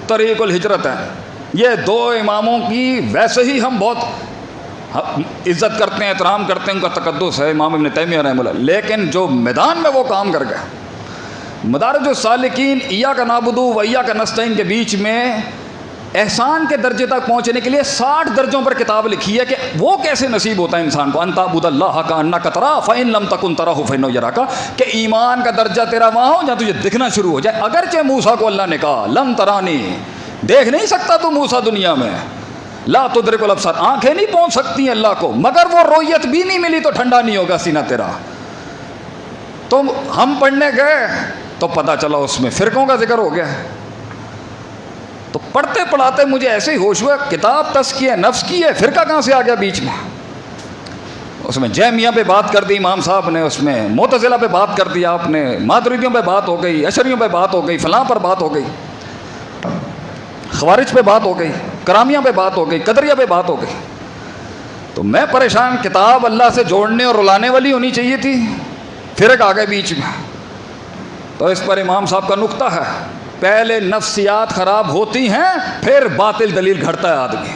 طریق الہجرت ہے، یہ دو اماموں کی ویسے ہی ہم بہت عزت کرتے ہیں، احترام کرتے ہیں، ان کا تقدس ہے امام ابن تیمیہ رحمہ اللہ، لیکن جو میدان میں وہ کام کر گئے، مدارج السالکین ایاک نعبد و ایاک نستعین کے بیچ میں احسان کے درجے تک پہنچنے کے لیے 60 درجوں پر کتاب لکھی ہے کہ وہ کیسے نصیب ہوتا ہے انسان کو، ان تعبد اللہ کانک تراہ فإن لم تکن تراہ فإنہ یراک، کہ ایمان کا درجہ تیرا وہاں ہو جہاں تجھے دکھنا شروع ہو جائے۔ اگرچہ موسیٰ کو اللہ نے کہا لن ترانی، دیکھ نہیں سکتا تو موسیٰ دنیا میں، لا تدرک الابصار، آنکھیں نہیں پہنچ سکتی اللہ کو، مگر وہ رویت بھی نہیں ملی تو ٹھنڈا نہیں ہوگا سینہ تیرا۔ تو ہم پڑھنے گئے تو پتہ چلا اس میں فرقوں کا ذکر ہو گیا، تو پڑھتے پڑھاتے مجھے ایسے ہی ہوش ہوا، کتاب تزکیہ نفس کی ہے، فرقہ کہاں سے آ گیا بیچ میں؟ اس میں جہمیہ پہ بات کر دی امام صاحب نے، اس میں معتزلہ پہ بات کر دی آپ نے، ماتریدیوں پہ بات ہو گئی، اشعریوں پہ بات ہو گئی، فلاں پر بات ہو گئی، خوارج پہ بات ہو گئی، کرامیہ پہ بات ہو گئی، قدریہ پہ بات ہو گئی۔ تو میں پریشان، کتاب اللہ سے جوڑنے اور رلانے والی ہونی چاہیے تھی، فرق آ گئے بیچ میں۔ تو اس پر امام صاحب کا نقطہ ہے، پہلے نفسیات خراب ہوتی ہیں پھر باطل دلیل گھڑتا ہے آدمی،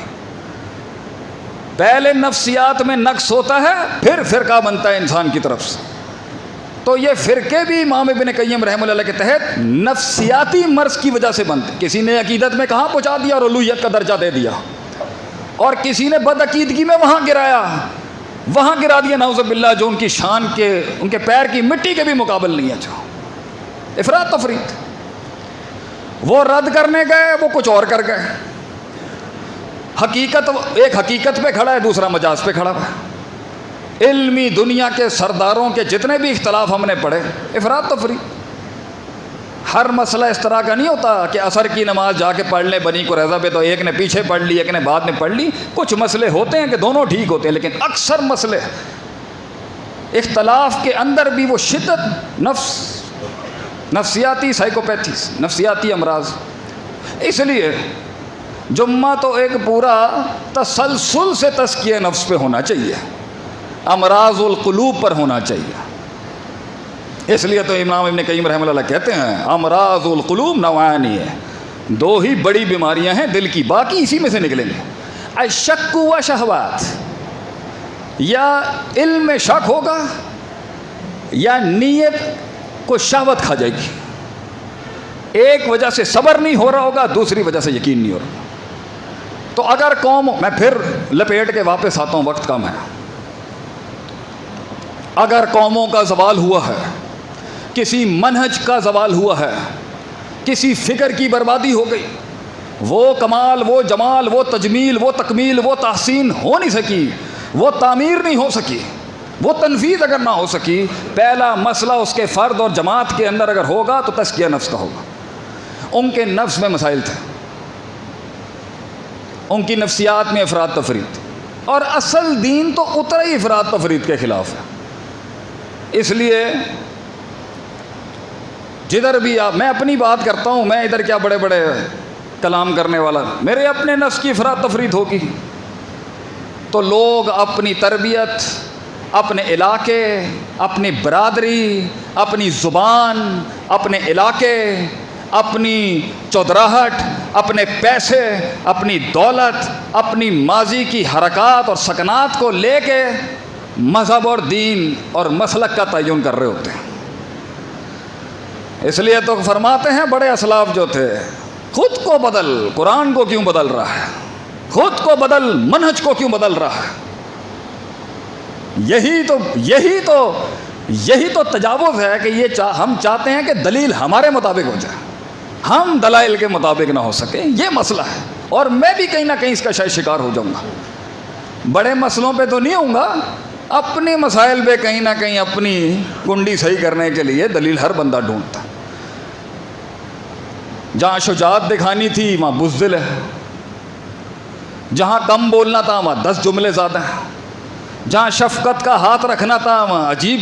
پہلے نفسیات میں نقص ہوتا ہے پھر فرقہ بنتا ہے انسان کی طرف سے۔ تو یہ فرقے بھی امام ابن قیم رحمہ اللہ کے تحت نفسیاتی مرض کی وجہ سے بنتے، کسی نے عقیدت میں کہاں پہنچا دیا اور الوہیت کا درجہ دے دیا، اور کسی نے بدعقیدگی میں وہاں گرا دیا نعوذ باللہ، جو ان کی شان کے، ان کے پیر کی مٹی کے بھی مقابل نہیں ہے، جو افراط تفریط۔ وہ رد کرنے گئے، وہ کچھ اور کر گئے، حقیقت، ایک حقیقت پہ کھڑا ہے، دوسرا مجاز پہ کھڑا ہے۔ علمی دنیا کے سرداروں کے جتنے بھی اختلاف ہم نے پڑھے، افراط تفریط۔ ہر مسئلہ اس طرح کا نہیں ہوتا کہ عصر کی نماز جا کے پڑھ لیں بنی قریظہ پہ، تو ایک نے پیچھے پڑھ لی، ایک نے بعد میں پڑھ لی۔ کچھ مسئلے ہوتے ہیں کہ دونوں ٹھیک ہوتے ہیں، لیکن اکثر مسئلے اختلاف کے اندر بھی وہ شدت، نفسیاتی سائیکوپیتھیز، نفسیاتی امراض۔ اس لیے جمعہ تو ایک پورا تسلسل سے تزکیہ نفس پہ ہونا چاہیے، امراض القلوب پر ہونا چاہیے۔ اس لیے تو امام ابن قیم رحمہ اللہ کہتے ہیں امراض القلوب نوعانی ہے، دو ہی بڑی بیماریاں ہیں دل کی، باقی اسی میں سے نکلیں گے۔ الشک و شہوات، یا علم میں شک ہوگا یا نیت کو شہوت کھا جائے گی، ایک وجہ سے صبر نہیں ہو رہا ہوگا، دوسری وجہ سے یقین نہیں ہو رہا۔ تو اگر قوم، میں پھر لپیٹ کے واپس آتا ہوں، وقت کم ہے، اگر قوموں کا زوال ہوا ہے، کسی منہج کا زوال ہوا ہے، کسی فکر کی بربادی ہو گئی، وہ کمال، وہ جمال، وہ تجمیل، وہ تکمیل، وہ تحسین ہو نہیں سکی، وہ تعمیر نہیں ہو سکی، وہ تنفیذ اگر نہ ہو سکی، پہلا مسئلہ اس کے فرد اور جماعت کے اندر اگر ہوگا تو تزکیہ نفس کا ہوگا۔ ان کے نفس میں مسائل تھے، ان کی نفسیات میں افراد تفرید تھی، اور اصل دین تو اترا ہی افراد تفرید کے خلاف ہے۔ اس لیے جدھر بھی میں اپنی بات کرتا ہوں، میں ادھر کیا بڑے بڑے کلام کرنے والا، میرے اپنے نفس کی افراد تفرید ہوگی تو لوگ اپنی تربیت، اپنے علاقے، اپنی برادری، اپنی زبان، اپنے علاقے، اپنی چودراہٹ، اپنے پیسے، اپنی دولت، اپنی ماضی کی حرکات اور سکنات کو لے کے مذہب اور دین اور مسلک کا تعین کر رہے ہوتے ہیں۔ اس لیے تو فرماتے ہیں بڑے اسلاف جو تھے، خود کو بدل، قرآن کو کیوں بدل رہا ہے؟ خود کو بدل، منہج کو کیوں بدل رہا ہے؟ یہی تو تجاوز ہے کہ یہ ہم چاہتے ہیں کہ دلیل ہمارے مطابق ہو جائے، ہم دلائل کے مطابق نہ ہو سکے، یہ مسئلہ ہے۔ اور میں بھی کہیں نہ کہیں اس کا شاید شکار ہو جاؤں گا، بڑے مسئلوں پہ تو نہیں ہوں گا، اپنے مسائل پہ کہیں نہ کہیں اپنی کنڈی صحیح کرنے کے لیے دلیل ہر بندہ ڈھونڈتا۔ جہاں شجاعت دکھانی تھی وہاں بزدل ہے، جہاں کم بولنا تھا وہاں 10 جملے زیادہ ہیں، جہاں شفقت کا ہاتھ رکھنا تھا وہاں عجیب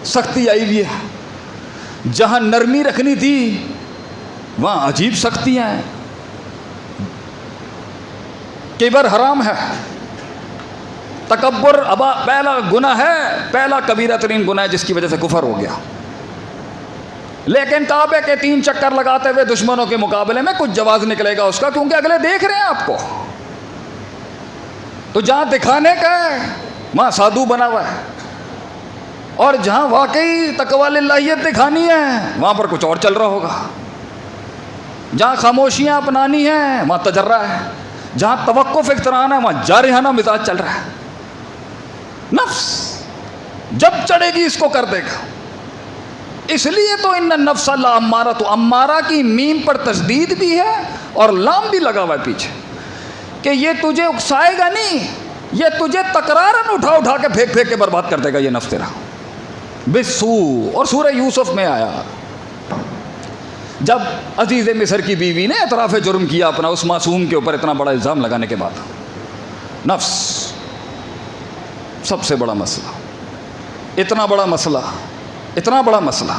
سختی آئی ہوئی ہے، جہاں نرمی رکھنی تھی وہاں عجیب سختیاں ہیں۔ کبر حرام ہے، تکبر پہلا گناہ ہے، پہلا کبیرہ ترین گناہ ہے جس کی وجہ سے کفر ہو گیا۔ لیکن کعبے کے 3 چکر لگاتے ہوئے دشمنوں کے مقابلے میں کچھ جواز نکلے گا اس کا، کیونکہ اگلے دیکھ رہے ہیں آپ کو۔ تو جہاں دکھانے کا ہے وہاں سادھو بنا ہوا ہے، اور جہاں واقعی تقوی للہیت دکھانی ہے وہاں پر کچھ اور چل رہا ہوگا، جہاں خاموشیاں اپنانی ہیں وہاں تجرہ ہے، جہاں توقف اختران ہے وہاں جارحانہ مزاج چل رہا ہے۔ نفس جب چڑھے گی اس کو کر دے گا۔ اس لیے تو ان النفس لامارہ، تو امارہ کی میم پر تشدید بھی ہے اور لام بھی لگا ہوا ہے پیچھے، کہ یہ تجھے اکسائے گا نہیں، یہ تجھے تکرارن اٹھا کے پھینک کے برباد کر دے گا یہ نفس تیرا بسو۔ اور سورہ یوسف میں آیا جب عزیز مصر کی بیوی نے اعتراف جرم کیا اپنا اس معصوم کے اوپر اتنا بڑا الزام لگانے کے بعد، نفس سب سے بڑا مسئلہ، اتنا بڑا مسئلہ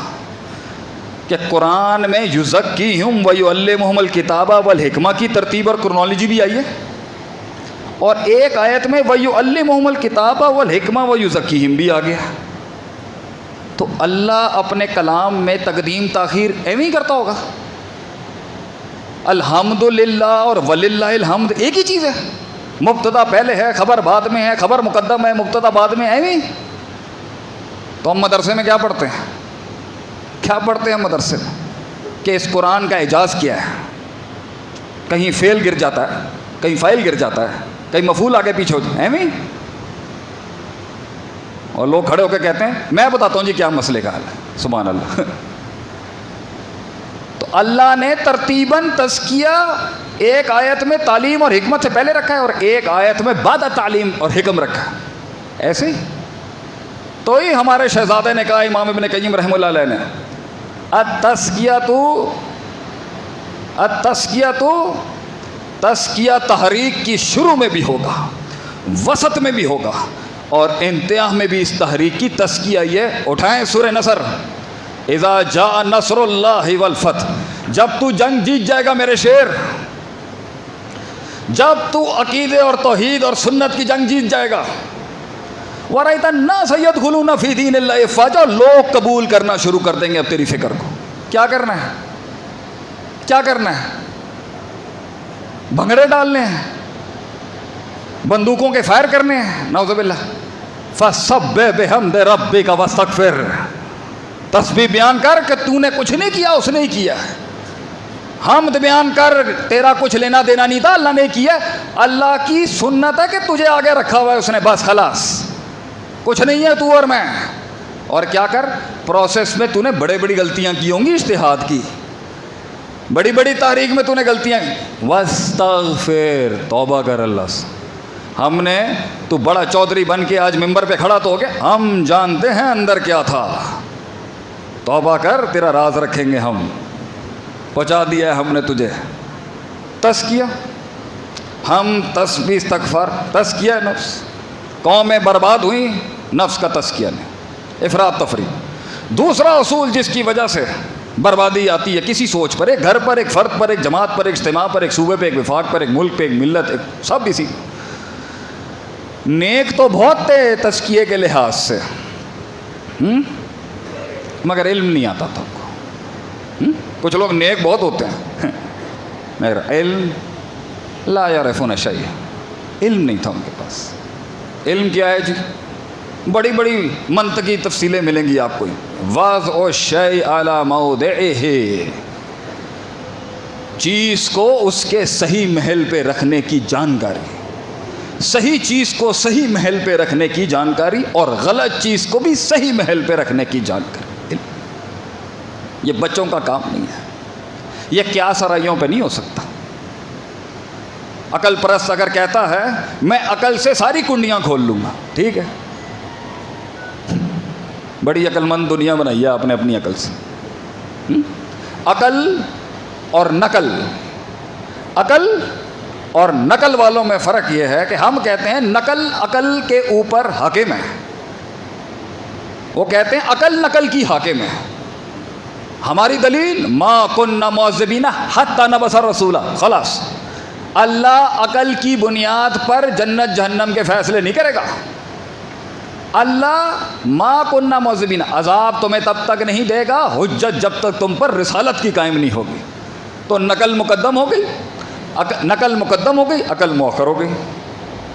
کہ قرآن میں یزکیہم ویعلمہم الکتاب والحکمہ کی ترتیب اور کرنالوجی بھی آئی ہے، اور ایک آیت میں ویعلمہم الکتاب والحکمہ ویزکیہم بھی آ گیا۔ تو اللہ اپنے کلام میں تقدیم تاخیر ایویں ہی کرتا ہوگا؟ الحمدللہ اور وللہ الحمد ایک ہی چیز ہے، مبتدا پہلے ہے، خبر بعد میں ہے، خبر مقدم ہے، مبتدا بعد میں، ایویں۔ تو ہم مدرسے میں کیا پڑھتے ہیں مدرسے میں کہ اس قرآن کا اعجاز کیا ہے؟ کہیں فعل گر جاتا ہے، کہیں فاعل گر جاتا ہے، کہیں مفعول آگے پیچھے ہو جاتا ہے، ایویں۔ اور لوگ کھڑے ہو کے کہتے ہیں میں بتاتا ہوں جی کیا مسئلے کا حل ہے، سبحان اللہ۔ تو اللہ نے ترتیباً تزکیہ ایک آیت میں تعلیم اور حکمت سے پہلے رکھا ہے اور ایک آیت میں بعد تعلیم اور حکم رکھا ہے، ایسے ہی۔ تو ہی ہمارے شہزادے نے کہا، امام ابن قیم رحمہ اللہ علیہ نے، تزکیہ تحریک کی شروع میں بھی ہوگا، وسط میں بھی ہوگا، اور انتہا میں بھی اس تحریک کی تزکیہ یہ اٹھائیں سورہ نصر، اذا جاء نصر اللہ والفتح، جب تو جنگ جیت جائے گا میرے شیر، جب تو عقیدے اور توحید اور سنت کی جنگ جیت جائے گا، وَرَأَيْتَ النَّاسَ يَدْخُلُونَ فِي دِينِ اللَّهِ أَفْوَاجًا، لوگ قبول کرنا شروع کر دیں گے اب تیری فکر کو۔ کیا کرنا ہے؟ بھنگڑے ڈالنے ہیں، بندوقوں کے فائر کرنے ہیں، نعوذ باللہ۔ فَسَبِّحْ بِحَمْدِ رَبِّكَ وَاسْتَغْفِرْ، تسبیح بیان کر کہ تو نے کچھ نہیں کیا، اس نے ہی کیا۔ حمد بیان کر، تیرا کچھ لینا دینا نہیں تھا، اللہ نے کیا۔ اللہ کی سنت ہے کہ تجھے آگے رکھا ہوا ہے اس نے، بس خلاص، کچھ نہیں ہے تو اور میں۔ اور کیا کر، پروسیس میں تو نے بڑی غلطیاں کی ہوں گی، اجتہاد کی، بڑی تحریک میں تو نے غلطیاں کی، واستغفر، توبہ کر اللہ سے، ہم نے تو بڑا چودھری بن کے آج ممبر پہ کھڑا تو ہو گیا، ہم جانتے ہیں اندر کیا تھا، توبہ کر تیرا راز رکھیں گے ہم، پہنچا دیا ہے ہم نے تجھے تزکیہ، ہم تسبیح استغفار، تزکیہ نفس، قومیں برباد ہوئیں نفس کا تزکیہ نے، افراط تفریط۔ دوسرا اصول جس کی وجہ سے بربادی آتی ہے کسی سوچ پر، ایک گھر پر، ایک فرد پر، ایک جماعت پر، ایک اجتماع پر، ایک صوبے پہ، ایک وفاق پر، ایک ملک پہ، ایک ملت، ایک سب اسی، نیک تو بہت تھے تزکیے کے لحاظ سے، مگر علم نہیں آتا تھا کو۔ کچھ لوگ نیک بہت ہوتے ہیں مگر علم لا یعرفون شیئا، علم نہیں تھا ان کے پاس۔ علم کیا ہے جی؟ بڑی بڑی منطقی تفصیلیں ملیں گی آپ کو۔ وضع الشیء علی موضعہ، چیز کو اس کے صحیح محل پہ رکھنے کی جانکاری، صحیح چیز کو صحیح محل پہ رکھنے کی جانکاری، اور غلط چیز کو بھی صحیح محل پہ رکھنے کی جانکاری۔ یہ بچوں کا کام نہیں ہے، یہ قیاس آرائیوں پہ نہیں ہو سکتا۔ عقل پرست اگر کہتا ہے میں عقل سے ساری کنڈیاں کھول لوں گا، ٹھیک ہے، بڑی عقل مند دنیا بنائی ہے آپ نے اپنی عقل سے۔ عقل اور نقل، عقل اور نقل والوں میں فرق یہ ہے کہ ہم کہتے ہیں نقل عقل کے اوپر حاکم ہے، وہ کہتے ہیں عقل نقل کی حاکم ہے۔ ہماری دلیل ما کنا معذبین حتی نبعث رسولا، خلاص اللہ عقل کی بنیاد پر جنت جہنم کے فیصلے نہیں کرے گا۔ اللہ ما کنا معذبین، عذاب تمہیں تب تک نہیں دے گا حجت جب تک تم پر رسالت کی قائم نہیں ہوگی۔ تو نقل مقدم ہو گئی، نقل مقدم ہو گئی، عقل مؤخر ہو گئی۔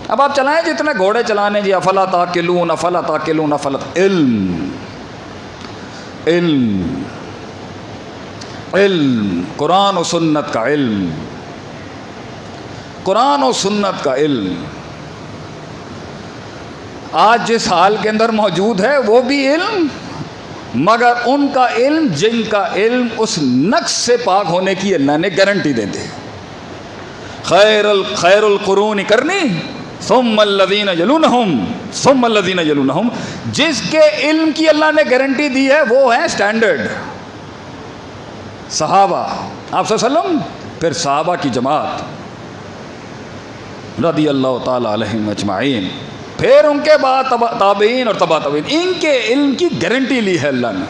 اب آپ چلائیں جتنے گھوڑے چلانے جی، افلا تعقلون افلا تعقلون افلا، علم علم علم، قرآن و سنت کا علم، قرآن و سنت کا علم آج جس حال کے اندر موجود ہے وہ بھی علم، مگر ان کا علم جن کا علم اس نقص سے پاک ہونے کی اللہ نے گارنٹی دے دی۔ خیر القرون کرنی ثم الذین یلونہم ثم الذین یلونہم، جس کے علم کی اللہ نے گارنٹی دی ہے وہ ہے سٹینڈرڈ، صحابہ آپ صلی اللہ علیہ وسلم، پھر صحابہ کی جماعت رضی اللہ تعالی علیہم اجمعین، پھر ان کے بعد تابعین اور تبع تابعین، ان کے علم کی گارنٹی لی ہے اللہ نے۔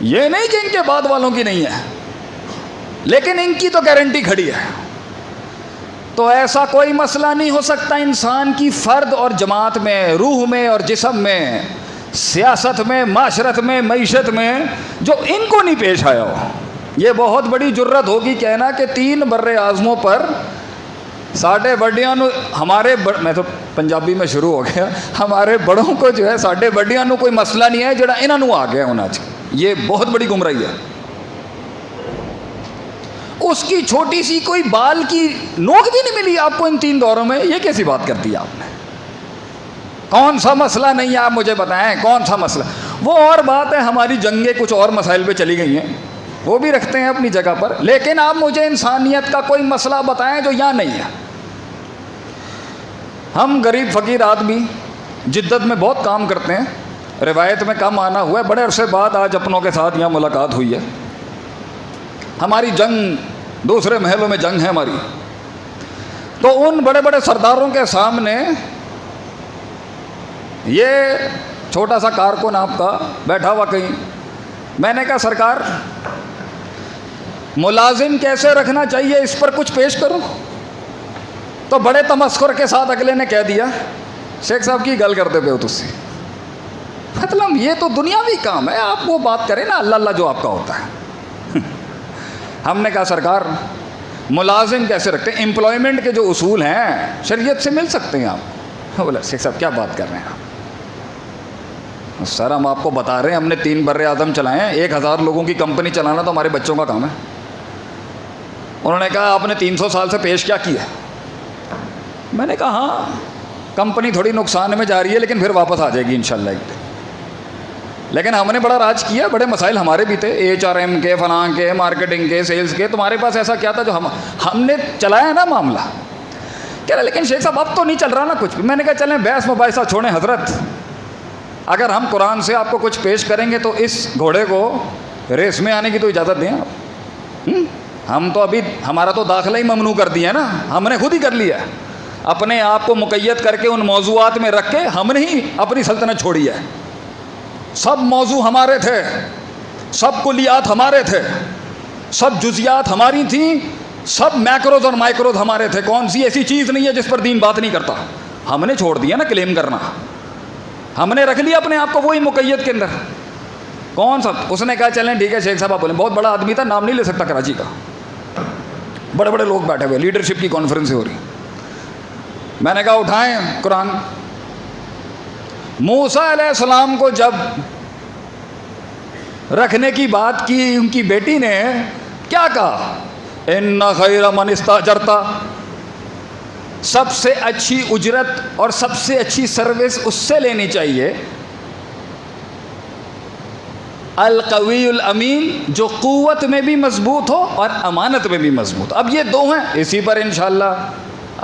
یہ نہیں کہ ان کے بعد والوں کی نہیں ہے، لیکن ان کی تو گارنٹی کھڑی ہے۔ تو ایسا کوئی مسئلہ نہیں ہو سکتا انسان کی فرد اور جماعت میں، روح میں اور جسم میں، سیاست میں، معاشرت میں، معیشت میں، جو ان کو نہیں پیش آیا ہو۔ یہ بہت بڑی جرت ہوگی کہنا کہ 3 بر اعظموں پر ساڈے بڑیاں نو ہمارے میں تو پنجابی میں شروع ہو گیا، ہمارے بڑوں کو جو ہے ساڈے بڑیاں نو کوئی مسئلہ نہیں ہے جڑا انہاں نو آ گیا ہونا چاہیے۔ یہ بہت بڑی گمراہی ہے۔ اس کی چھوٹی سی کوئی بال کی نوک بھی نہیں ملی آپ کو ان 3 دوروں میں، یہ کیسی بات کر دی آپ نے؟ کون سا مسئلہ نہیں ہے آپ مجھے بتائیں، کون سا مسئلہ؟ وہ اور بات ہے، ہماری جنگیں کچھ اور مسائل پہ چلی گئی ہیں، وہ بھی رکھتے ہیں اپنی جگہ پر، لیکن آپ مجھے انسانیت کا کوئی مسئلہ بتائیں جو یہاں نہیں ہے۔ ہم غریب فقیر آدمی جدت میں بہت کام کرتے ہیں، روایت میں کم آنا ہوا ہے، بڑے عرصے بعد آج اپنوں کے ساتھ یہاں ملاقات ہوئی ہے۔ ہماری جنگ دوسرے محلوں میں جنگ ہے ہماری، تو ان بڑے بڑے سرداروں کے سامنے یہ چھوٹا سا کارکن آپ کا بیٹھا ہوا کہیں، میں نے کہا سرکار ملازم کیسے رکھنا چاہیے اس پر کچھ پیش کرو، تو بڑے تمسخر کے ساتھ اگلے نے کہہ دیا شیخ صاحب کی گل کرتے پہ ہو تسی، مطلب یہ تو دنیاوی کام ہے، آپ وہ بات کریں نا اللہ اللہ جو آپ کا ہوتا ہے۔ ہم نے کہا سرکار ملازم کیسے رکھتے ہیں، امپلائمنٹ کے جو اصول ہیں شریعت سے مل سکتے ہیں آپ؟ بولا شیخ صاحب کیا بات کر رہے ہیں آپ؟ سر ہم آپ کو بتا رہے ہیں ہم نے 3 بر اعظم چلائے ہیں، 1000 لوگوں کی کمپنی چلانا تو ہمارے بچوں کا کام ہے۔ انہوں نے کہا آپ نے 300 سال سے پیش کیا کیا؟ میں نے کہا ہاں کمپنی تھوڑی نقصان میں جا رہی ہے لیکن پھر واپس آ جائے گی انشاءاللہ ایک دن، لیکن ہم نے بڑا راج کیا، بڑے مسائل ہمارے بھی تھے، HRM کے، فلاں کے، مارکیٹنگ کے، سیلز کے، تمہارے پاس ایسا کیا تھا جو ہم نے چلایا نا معاملہ۔ کہہ رہے لیکن شیخ صاحب اب تو نہیں چل رہا نا کچھ بھی. میں نے کہا چلیں بحث مباحثہ چھوڑیں حضرت, اگر ہم قرآن سے آپ کو کچھ پیش کریں گے تو اس گھوڑے کو ریس میں آنے کی تو اجازت دیں آپ. ہم تو ابھی ہمارا تو داخلہ ہی ممنوع کر دیا ہے نا, ہم نے خود ہی کر لیا, اپنے آپ کو مقید کر کے ان موضوعات میں رکھ کے ہم نے ہی اپنی سلطنت چھوڑی ہے. سب موضوع ہمارے تھے, سب کلیات ہمارے تھے, سب جزیات ہماری تھیں, سب میکروز اور مائکروز ہمارے تھے. کون سی ایسی چیز نہیں ہے جس پر دین بات نہیں کرتا. ہم نے چھوڑ دیا نا کلیم کرنا, ہم نے رکھ لیا اپنے آپ کو وہی مقید کے اندر. کون سا اس نے کہا چلیں ٹھیک ہے شیخ صاحب آپ بولیں. بہت بڑا آدمی تھا, نام نہیں لے سکتا کراچی کا, بڑے بڑے لوگ بیٹھے ہوئے, لیڈرشپ کی کانفرنس ہو رہی. میں نے کہا اٹھائیں قرآن. موسیٰ علیہ السلام کو جب رکھنے کی بات کی, ان کی بیٹی نے کیا کہا, ان خیر من استاجرت, سب سے اچھی اجرت اور سب سے اچھی سروس اس سے لینی چاہیے القوی الامین, جو قوت میں بھی مضبوط ہو اور امانت میں بھی مضبوط. اب یہ دو ہیں, اسی پر انشاءاللہ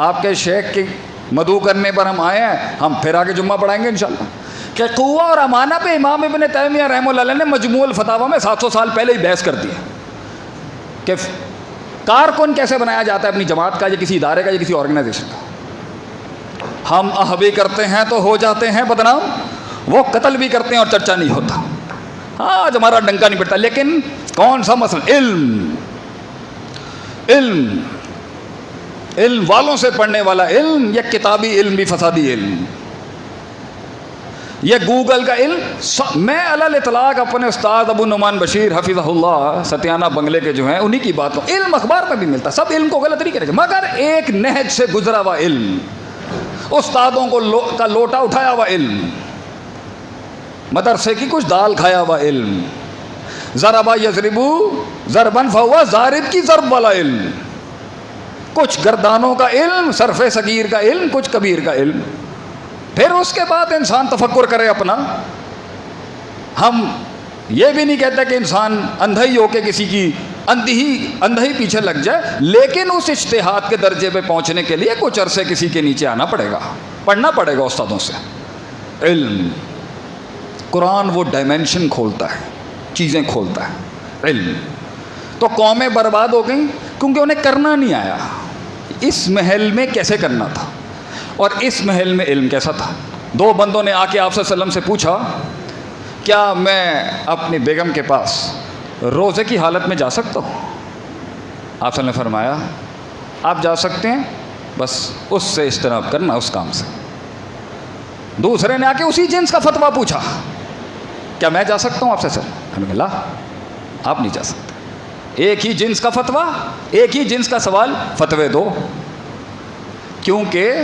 آپ کے شیخ کی مدعو کرنے پر ہم آئے ہیں, ہم پھر آگے جمعہ پڑھائیں گے انشاءاللہ کہ قوہ اور امانہ پہ امام ابن تیمیہ رحمہ اللہ علیہ نے مجموع الفتاوی میں 700 سال پہلے ہی بحث کر دی کہ کارکن کیسے بنایا جاتا ہے اپنی جماعت کا یا کسی ادارے کا یا کسی آرگنائزیشن کا. ہم احبی کرتے ہیں تو ہو جاتے ہیں بدنام, وہ قتل بھی کرتے ہیں اور چرچا نہیں ہوتا. آج ہمارا ڈنکا نہیں پڑتا, لیکن کون سا مسئلہ, علم علم علم والوں سے پڑھنے والا علم, یا کتابی علم بھی فسادی علم, یہ گوگل کا علم. میں علی اطلاق اپنے استاد ابو نعمان بشیر حفظہ اللہ ستیانہ بنگلے کے جو ہیں انہی کی بات ہوں, علم اخبار میں بھی ملتا, سب علم کو غلط نہیں کرے گا, مگر ایک نہج سے گزرا ہوا علم, استادوں کو کا لوٹا اٹھایا ہوا علم, مدرسے کی کچھ دال کھایا ہوا علم, ضربا یضربو ضربن فہو ضارب کی ضرب والا علم, کچھ گردانوں کا علم, صرف صغیر کا علم, کچھ کبیر کا علم. پھر اس کے بعد انسان تفکر کرے اپنا. ہم یہ بھی نہیں کہتے کہ انسان اندھا ہی ہو کے کسی کی اندھا ہی پیچھے لگ جائے, لیکن اس اجتہاد کے درجے پہ پہنچنے کے لیے کچھ عرصے کسی کے نیچے آنا پڑے گا, پڑھنا پڑے گا استادوں سے. علم, قرآن وہ ڈائمینشن کھولتا ہے, چیزیں کھولتا ہے. علم تو قومیں برباد ہو گئیں کیونکہ انہیں کرنا نہیں آیا. اس محل میں کیسے کرنا تھا اور اس محل میں علم کیسا تھا. دو بندوں نے آ کے آپ صلی اللہ علیہ وسلم سے پوچھا کیا میں اپنی بیگم کے پاس روزے کی حالت میں جا سکتا ہوں. آپ صلی اللہ علیہ وسلم نے فرمایا آپ جا سکتے ہیں, بس اس سے اجتناب کرنا, اس کام سے. دوسرے نے آ کے اسی جنس کا فتویٰ پوچھا کیا میں جا سکتا ہوں آپ سے. سر لا, آپ نہیں جا سکتے. ایک ہی جنس کا فتویٰ, ایک ہی جنس کا سوال, فتوے دو, کیونکہ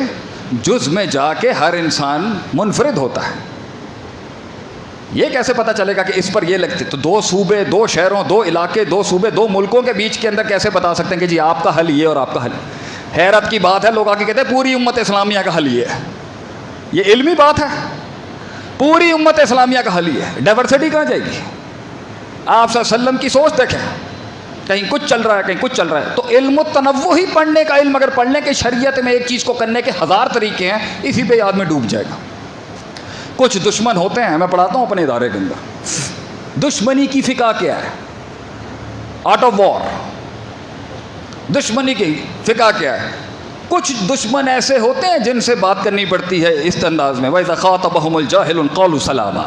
جز میں جا کے ہر انسان منفرد ہوتا ہے. یہ کیسے پتہ چلے گا کہ اس پر یہ لگتے, تو دو صوبے, دو شہروں, دو علاقے, دو صوبے, دو ملکوں کے بیچ کے اندر کیسے بتا سکتے ہیں کہ جی آپ کا حل یہ اور آپ کا حل. حیرت کی بات ہے, لوگ آ کے کہتے ہیں پوری امت اسلامیہ کا حل یہ ہے. یہ علمی بات ہے, پوری امت اسلامیہ کا حل یہ ہے. ڈائیورسٹی کہاں جائے گی. آپ صلی اللہ علیہ وسلم کی سوچ دیکھیں, کہیں کچھ چل رہا ہے کہیں کچھ چل رہا ہے. تو علم التنوع ہی پڑھنے کا علم, اگر پڑھنے کے شریعت میں ایک چیز کو کرنے کے 1000 طریقے ہیں, اسی پہ آدمی ڈوب جائے گا. کچھ دشمن ہوتے ہیں, میں پڑھاتا ہوں اپنے ادارے کے اندر, دشمنی کی فقہ کیا ہے, آرٹ آف وار, دشمنی کی فقہ کیا ہے. کچھ دشمن ایسے ہوتے ہیں جن سے بات کرنی پڑتی ہے اس انداز میں, وَإِذَا خَاطَبَهُمُ الْجَاهِلُونَ قَالُوا سَلَامًا,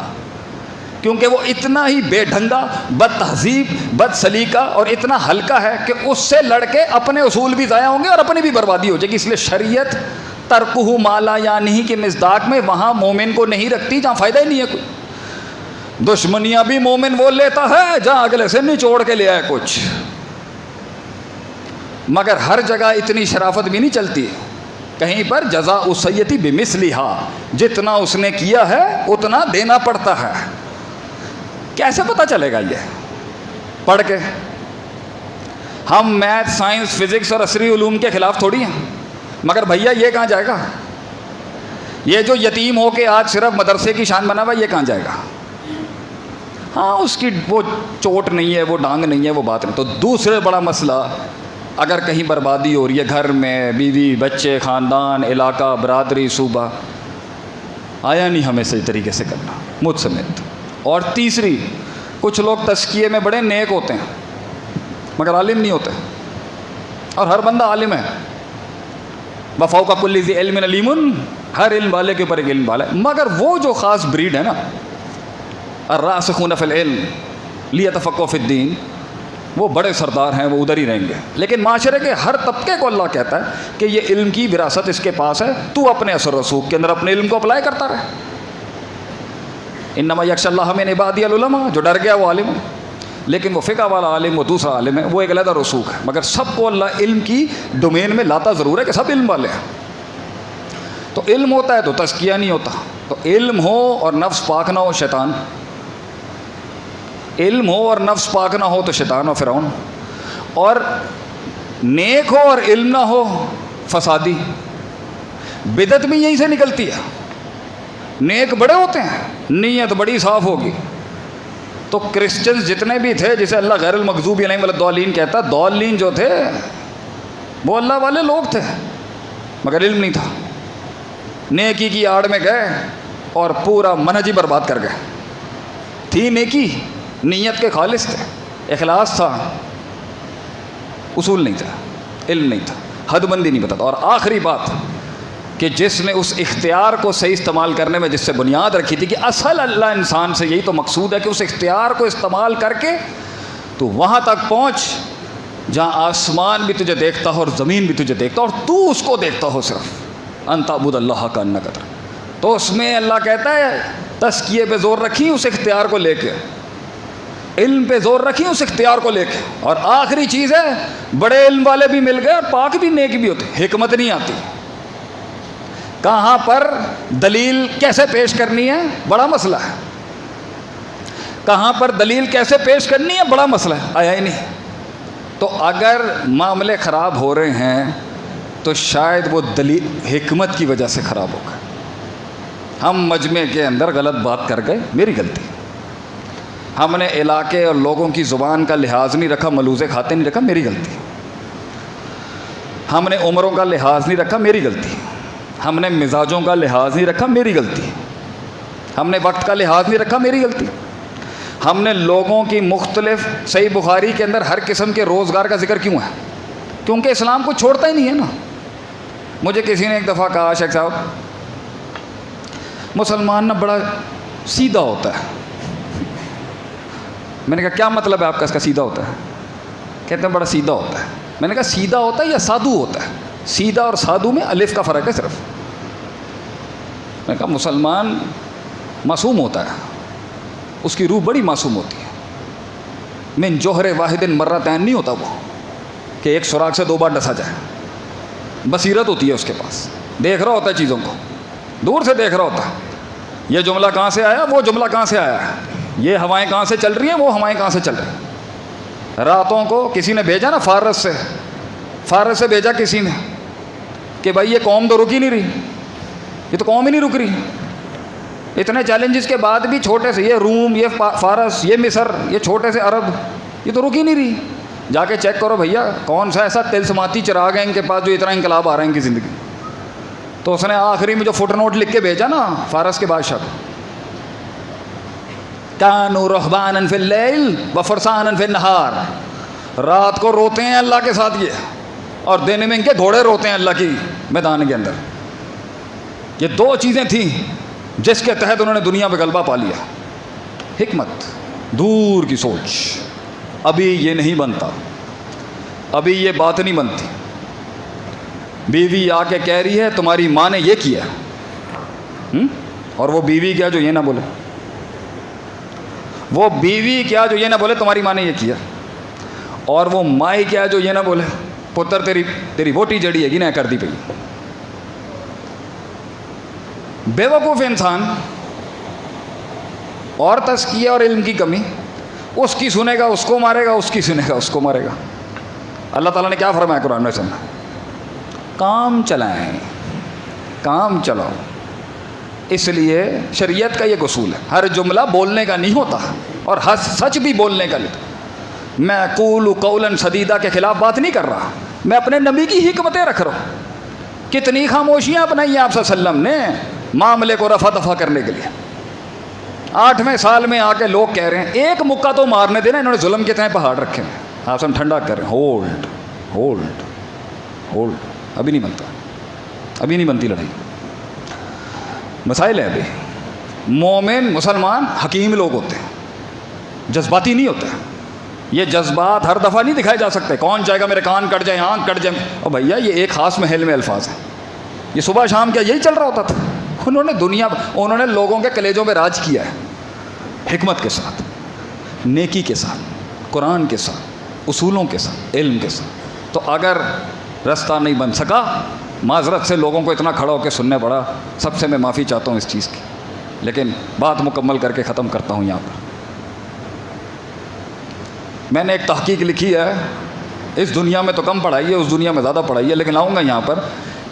کیونکہ وہ اتنا ہی بے ڈھنگا, بد تہذیب, بد سلیقہ اور اتنا ہلکا ہے کہ اس سے لڑ کے اپنے اصول بھی ضائع ہوں گے اور اپنی بھی بربادی ہو جائے گی. اس لیے شریعت ترکہ مالا یا نہیں کی مصداق میں وہاں مومن کو نہیں رکھتی جہاں فائدہ ہی نہیں ہے کوئی. دشمنیاں بھی مومن وہ لیتا ہے جہاں اگلے سے نچوڑ کے لے آئے کچھ, مگر ہر جگہ اتنی شرافت بھی نہیں چلتی. کہیں پر جزاء السیئۃ بمثلھا, جتنا اس نے کیا ہے اتنا دینا پڑتا ہے. کیسے پتہ چلے گا یہ پڑھ کے. ہم میتھ, سائنس, فزکس اور عصری علوم کے خلاف تھوڑی ہیں, مگر بھیا یہ کہاں جائے گا. یہ جو یتیم ہو کے آج صرف مدرسے کی شان بنا ہوا, یہ کہاں جائے گا. ہاں اس کی وہ چوٹ نہیں ہے, وہ ڈانگ نہیں ہے, وہ بات نہیں. تو دوسرے بڑا مسئلہ اگر کہیں بربادی ہو رہی ہے گھر میں، بیوی بچے، خاندان، علاقہ، برادری، صوبہ، آیا نہیں ہمیں صحیح طریقے سے کرنا، مجھ سمیت۔ اور تیسری، کچھ لوگ تزکیے میں بڑے نیک ہوتے ہیں مگر عالم نہیں ہوتے، اور ہر بندہ عالم ہے، وفوق کل ذی علم علیم، ہر علم والے کے اوپر ایک علم والا ہے، مگر وہ جو خاص بریڈ ہے نا، الراسخون فی العلم لیتفقہوا فی الدین، وہ بڑے سردار ہیں، وہ ادھر ہی رہیں گے۔ لیکن معاشرے کے ہر طبقے کو اللہ کہتا ہے کہ یہ علم کی وراثت اس کے پاس ہے، تو اپنے اثر رسوخ کے اندر اپنے علم کو اپلائی کرتا رہے۔ انما یخشی اللہ من عبادی العلماء، جو ڈر گیا وہ عالم ہے، لیکن وہ فقہ والا عالم وہ دوسرا عالم ہے، وہ ایک علیحدہ رسوخ ہے، مگر سب کو اللہ علم کی ڈومین میں لاتا ضرور ہے کہ سب علم والے ہیں۔ تو علم ہوتا ہے تو تزکیہ نہیں ہوتا، تو علم ہو اور نفس پاک نہ ہو شیطان، علم ہو اور نفس پاک نہ ہو تو شیطان و فرعون، اور نیک ہو اور علم نہ ہو فسادی۔ بدعت بھی یہیں سے نکلتی ہے، نیک بڑے ہوتے ہیں، نیت بڑی صاف ہوگی۔ تو کرسچنز جتنے بھی تھے، جسے اللہ غیر المغضوب علیہم ولا الضالین کہتا، ضالین جو تھے وہ اللہ والے لوگ تھے مگر علم نہیں تھا، نیکی کی آڑ میں گئے اور پورا منہج ہی برباد کر گئے۔ تھی نیکی، نیت کے خالص تھے، اخلاص تھا، اصول نہیں تھا، علم نہیں تھا، حد بندی نہیں پتہ تھا۔ اور آخری بات کہ جس نے اس اختیار کو صحیح استعمال کرنے میں جس سے بنیاد رکھی تھی کہ اصل اللہ انسان سے یہی تو مقصود ہے کہ اس اختیار کو استعمال کر کے تو وہاں تک پہنچ جہاں آسمان بھی تجھے دیکھتا ہو اور زمین بھی تجھے دیکھتا ہو اور تو اس کو دیکھتا ہو، صرف ان تعبد اللہ کانک تراہ۔ تو اس میں اللہ کہتا ہے تزکیے پہ زور رکھی اس اختیار کو لے کے، علم پہ زور رکھی اس اختیار کو لے کے، اور آخری چیز ہے بڑے علم والے بھی مل گئے اور پاک بھی نیک بھی ہوتے، حکمت نہیں آتی۔ کہاں پر دلیل کیسے پیش کرنی ہے بڑا مسئلہ ہے، کہاں پر دلیل کیسے پیش کرنی ہے بڑا مسئلہ ہے، آیا ہی نہیں۔ تو اگر معاملے خراب ہو رہے ہیں تو شاید وہ دلیل حکمت کی وجہ سے خراب ہو گئے۔ ہم مجمع کے اندر غلط بات کر گئے، میری غلطی، ہم نے علاقے اور لوگوں کی زبان کا لحاظ نہیں رکھا، ملوزے کھاتے نہیں رکھا، میری غلطی، ہم نے عمروں کا لحاظ نہیں رکھا، میری غلطی، ہم نے مزاجوں کا لحاظ نہیں رکھا، میری غلطی، ہم نے وقت کا لحاظ نہیں رکھا، میری غلطی، ہم نے لوگوں کی مختلف، صحیح بخاری کے اندر ہر قسم کے روزگار کا ذکر کیوں ہے؟ کیونکہ اسلام کو چھوڑتا ہی نہیں ہے نا۔ مجھے کسی نے ایک دفعہ کہا، شیخ صاحب مسلمان نا بڑا سیدھا ہوتا ہے۔ میں نے کہا کیا مطلب ہے آپ کا اس کا سیدھا ہوتا ہے؟ کہتے ہیں بڑا سیدھا ہوتا ہے۔ میں نے کہا سیدھا ہوتا ہے یا سادھو ہوتا ہے؟ سیدھا اور سادھو میں الف کا فرق ہے صرف۔ میں نے کہا مسلمان معصوم ہوتا ہے، اس کی روح بڑی معصوم ہوتی ہے، من جوہر واحد مرتین نہیں ہوتا وہ کہ ایک سوراخ سے 2 بار ڈسا جائے، بصیرت ہوتی ہے اس کے پاس، دیکھ رہا ہوتا ہے چیزوں کو، دور سے دیکھ رہا ہوتا ہے، یہ جملہ کہاں سے آیا، وہ جملہ کہاں سے آیا ہے، یہ ہوائیں کہاں سے چل رہی ہیں، وہ ہوائیں کہاں سے چل رہی ہیں۔ راتوں کو کسی نے بھیجا نا فارس سے بھیجا کسی نے کہ بھائی یہ قوم تو رک ہی نہیں رہی، یہ تو قوم ہی نہیں رک رہی، اتنے چیلنجز کے بعد بھی چھوٹے سے یہ روم، یہ فارس، یہ مصر، یہ چھوٹے سے عرب، یہ تو رک ہی نہیں رہی، جا کے چیک کرو بھیا کون سا ایسا تلسماتی چراغ ہے ان کے پاس جو اتنا انقلاب آ رہا ہے ان کی زندگی۔ تو اس نے آخری میں جو فٹ نوٹ لکھ کے بھیجا نا فارس کے بادشاہ کو، کانوا رہبانا فی اللیل وفرسانا فی النہار، رات کو روتے ہیں اللہ کے ساتھ یہ، اور دن میں ان کے گھوڑے روتے ہیں اللہ کی میدان کے اندر۔ یہ 2 چیزیں تھیں جس کے تحت انہوں نے دنیا پہ غلبہ پا لیا، حکمت، دور کی سوچ۔ ابھی یہ نہیں بنتا، ابھی یہ بات نہیں بنتی۔ بیوی آ کے کہہ رہی ہے تمہاری ماں نے یہ کیا، اور وہ بیوی کیا جو یہ نہ بولے، وہ بیوی کیا جو یہ نہ بولے تمہاری ماں نے یہ کیا، اور وہ مائی کیا جو یہ نہ بولے پتر تیری ووٹی جڑی ہے گی نہ کر دی پئی۔ بے وقوف انسان اور تزکیہ اور علم کی کمی، اس کی سنے گا اس کو مارے گا، اس کی سنے گا اس کو مارے گا۔ اللہ تعالیٰ نے کیا فرمایا قرآن میں سننا، کام چلائیں، کام چلاؤ۔ اس لیے شریعت کا یہ اصول ہے، ہر جملہ بولنے کا نہیں ہوتا اور ہر سچ بھی بولنے کا نہیں، میں اقول قولا سدیدا کے خلاف بات نہیں کر رہا، میں اپنے نبی کی حکمتیں رکھ رہا ہوں۔ کتنی خاموشیاں اپنائی ہیں آپ صلی اللہ علیہ وسلم نے معاملے کو رفع دفع کرنے کے لیے۔ 8ویں سال میں آ کے لوگ کہہ رہے ہیں ایک مکہ تو مارنے دینا، انہوں نے ظلم کے تئیں پہاڑ رکھے ہیں، آپ سے ہم ٹھنڈا کر رہے ہیں، ہولڈ ہولڈ ہولڈ، ابھی نہیں بنتا، ابھی نہیں بنتی لڑائی، مسائل ہے ابھی۔ مومن مسلمان حکیم لوگ ہوتے ہیں، جذباتی نہیں ہوتے۔ یہ جذبات ہر دفعہ نہیں دکھائے جا سکتے، کون چاہے گا میرے کان کٹ جائیں، آنکھ کٹ جائیں، اور بھیا یہ ایک خاص محل میں الفاظ ہیں، یہ صبح شام کیا یہی چل رہا ہوتا تھا؟ انہوں نے لوگوں کے کلیجوں پہ راج کیا ہے، حکمت کے ساتھ، نیکی کے ساتھ، قرآن کے ساتھ، اصولوں کے ساتھ، علم کے ساتھ۔ تو اگر رستہ نہیں بن سکا، معذرت سے لوگوں کو اتنا کھڑا ہو کے سننے پڑا، سب سے میں معافی چاہتا ہوں اس چیز کی، لیکن بات مکمل کر کے ختم کرتا ہوں۔ یہاں پر میں نے ایک تحقیق لکھی ہے، اس دنیا میں تو کم پڑھائی ہے، اس دنیا میں زیادہ پڑھائی ہے، لیکن لاؤں گا یہاں پر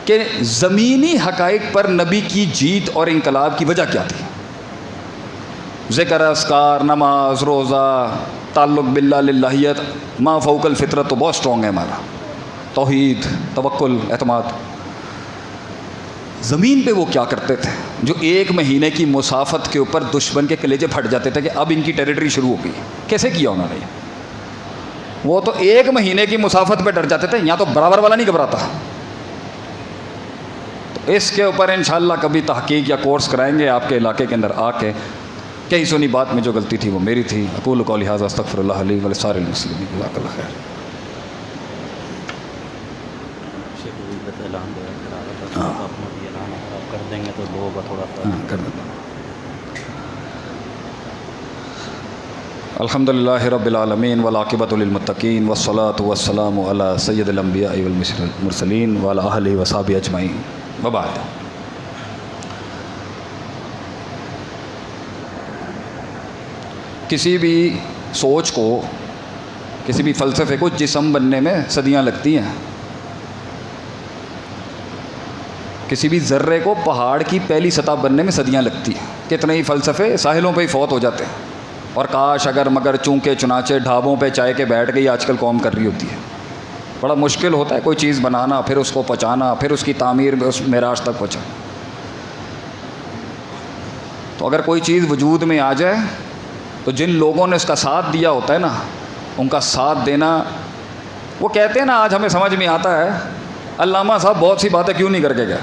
کہ زمینی حقائق پر نبی کی جیت اور انقلاب کی وجہ کیا تھی۔ ذکر، اذکار، نماز، روزہ، تعلق باللہ، للہیت، ما فوق الفطرت تو بہت سٹرونگ ہے ہمارا، توحید، توکل، اعتماد۔ زمین پہ وہ کیا کرتے تھے جو 1 مہینے کی مسافت کے اوپر دشمن کے کلیجے پھٹ جاتے تھے کہ اب ان کی ٹیریٹری شروع ہو گئی؟ کیسے کیا انہوں نے؟ وہ تو 1 مہینے کی مسافت پہ ڈر جاتے تھے، یہاں تو برابر والا نہیں گھبراتا۔ تو اس کے اوپر انشاءاللہ کبھی تحقیق یا کورس کرائیں گے آپ کے علاقے کے اندر آ کے، کہیں سنی بات میں جو غلطی تھی وہ میری تھی۔ اقول قولی ھذا استغفر اللہ لی ولسائر المسلمین، جزاک اللہ خیر۔ کر دیں گے تو لوگ تھوڑا سا کر دیتا ہوں۔ الحمدللہ رب العالمین والعاقبۃ للمتقین والصلاۃ والسلام علی سید الانبیاء والمرسلین وعلی آلہ وصحبہ اجمعین، وبعد۔ کسی بھی سوچ کو، کسی بھی فلسفے کو جسم بننے میں صدیاں لگتی ہیں۔ کسی بھی ذرے کو پہاڑ کی پہلی سطح بننے میں صدیاں لگتی ہیں۔ کتنے ہی فلسفے ساحلوں پہ ہی فوت ہو جاتے ہیں، اور کاش اگر مگر چونکہ چنانچہ ڈھابوں پہ چائے کے بیٹھ گئی آج کل قوم کر رہی ہوتی ہے۔ بڑا مشکل ہوتا ہے کوئی چیز بنانا، پھر اس کو پہنچانا، پھر اس کی تعمیر میں اس معراج تک پہنچانا۔ تو اگر کوئی چیز وجود میں آ جائے تو جن لوگوں نے اس کا ساتھ دیا ہوتا ہے نا، ان کا ساتھ دینا، وہ کہتے ہیں نا آج ہمیں سمجھ میں آتا ہے علامہ صاحب بہت سی باتیں کیوں نہیں کر کے گئے،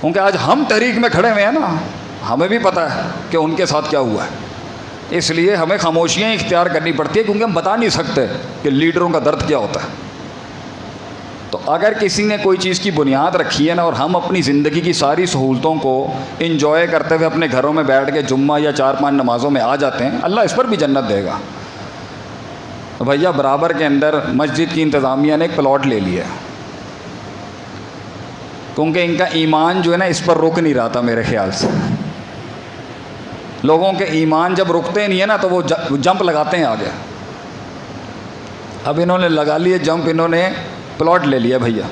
کیونکہ آج ہم تحریک میں کھڑے ہوئے ہیں نا، ہمیں بھی پتہ ہے کہ ان کے ساتھ کیا ہوا ہے۔ اس لیے ہمیں خاموشیاں اختیار کرنی پڑتی ہے، کیونکہ ہم بتا نہیں سکتے کہ لیڈروں کا درد کیا ہوتا ہے۔ تو اگر کسی نے کوئی چیز کی بنیاد رکھی ہے نا، اور ہم اپنی زندگی کی ساری سہولتوں کو انجوائے کرتے ہوئے اپنے گھروں میں بیٹھ کے جمعہ یا 4-5 نمازوں میں آ جاتے ہیں، اللہ اس پر بھی جنت دے گا۔ بھیا برابر کے اندر مسجد کی انتظامیہ نے ایک پلاٹ لے لیا ہے، کیونکہ ان کا ایمان جو ہے نا اس پر رک نہیں رہا تھا میرے خیال سے۔ لوگوں کے ایمان جب رکتے نہیں ہیں نا تو وہ جمپ لگاتے ہیں آگے۔ اب انہوں نے لگا لیے جمپ، انہوں نے پلاٹ لے لیا بھیا،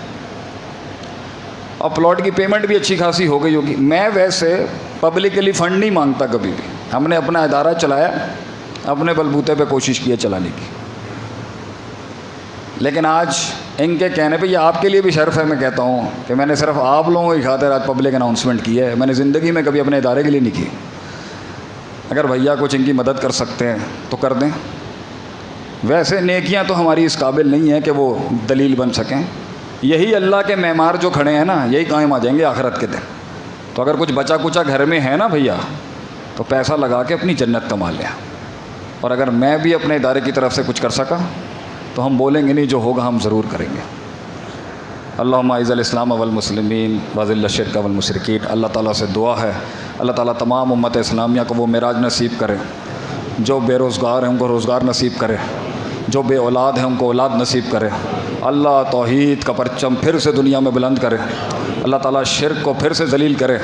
اور پلاٹ کی پیمنٹ بھی اچھی خاصی ہو گئی ہوگی۔ میں ویسے پبلکلی فنڈ نہیں مانگتا کبھی بھی، ہم نے اپنا ادارہ چلایا، اپنے بلبوتے پہ کوشش کی ہے چلانے کی۔ لیکن آج ان کے کہنے پہ یہ آپ کے لیے بھی شرف ہے، میں کہتا ہوں کہ میں نے صرف آپ لوگوں کی خاطر آج پبلک اناؤنسمنٹ کی ہے، میں نے زندگی میں کبھی اپنے ادارے کے لیے نہیں کی۔ اگر بھیا کچھ ان کی مدد کر سکتے ہیں تو کر دیں۔ ویسے نیکیاں تو ہماری اس قابل نہیں ہیں کہ وہ دلیل بن سکیں، یہی اللہ کے معمار جو کھڑے ہیں نا یہی قائم آ جائیں گے آخرت کے دن۔ تو اگر کچھ بچا کچا گھر میں ہے نا بھیا تو پیسہ لگا کے اپنی جنت کما لیں، اور اگر میں بھی اپنے ادارے کی طرف سے کچھ کر سکا تو ہم بولیں گے نہیں، جو ہوگا ہم ضرور کریں گے۔ اللہم اعز الاسلام والمسلمین واذل الشرک والمشرکین۔ اللہ تعالیٰ سے دعا ہے اللہ تعالیٰ تمام امت اسلامیہ کو وہ معراج نصیب کرے، جو بے روزگار ہیں ان کو روزگار نصیب کرے، جو بے اولاد ہیں ان کو اولاد نصیب کرے۔ اللہ توحید کا پرچم پھر سے دنیا میں بلند کرے، اللہ تعالیٰ شرک کو پھر سے ذلیل کرے،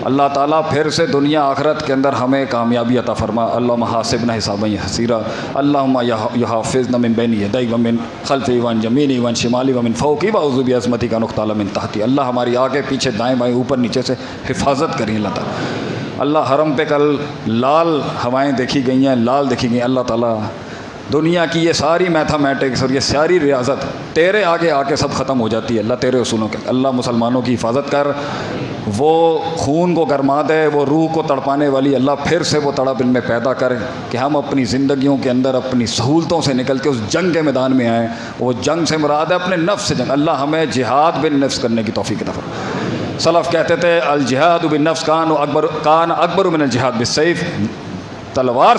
اللہ تعالیٰ پھر سے دنیا آخرت کے اندر ہمیں کامیابی عطا فرما۔ اللہم حاسبنا حسابا یسیرا، اللہم یحفظنا من بین یدی ومن خلفی وعن یمینی وعن شمالی ومن فوقی واعوذ بعظمتک ان اغتال من تحتی۔ اللہ ہماری آگے پیچھے دائیں بائیں اوپر نیچے سے حفاظت کریں اللہ تعالیٰ۔ اللہ حرم پہ کل لال ہوائیں دیکھی گئی ہیں، لال دیکھی گئی ہیں، اللہ تعالیٰ دنیا کی یہ ساری میتھامیٹکس اور یہ ساری ریاضت تیرے آگے آ کے سب ختم ہو جاتی ہے. اللہ تیرے اصولوں کے. اللہ مسلمانوں کی حفاظت کر, وہ خون کو گرما دے, وہ روح کو تڑپانے والی اللہ پھر سے وہ تڑپ ان میں پیدا کر کہ ہم اپنی زندگیوں کے اندر اپنی سہولتوں سے نکل کے اس جنگ کے میدان میں آئیں. وہ جنگ سے مراد ہے اپنے نفس سے جنگ. اللہ ہمیں جہاد بالنفس کرنے کی توفیق عطا فرمائے. سلف کہتے تھے الجہاد بالنفس کان اکبر من الجہاد بالسیف. تلوار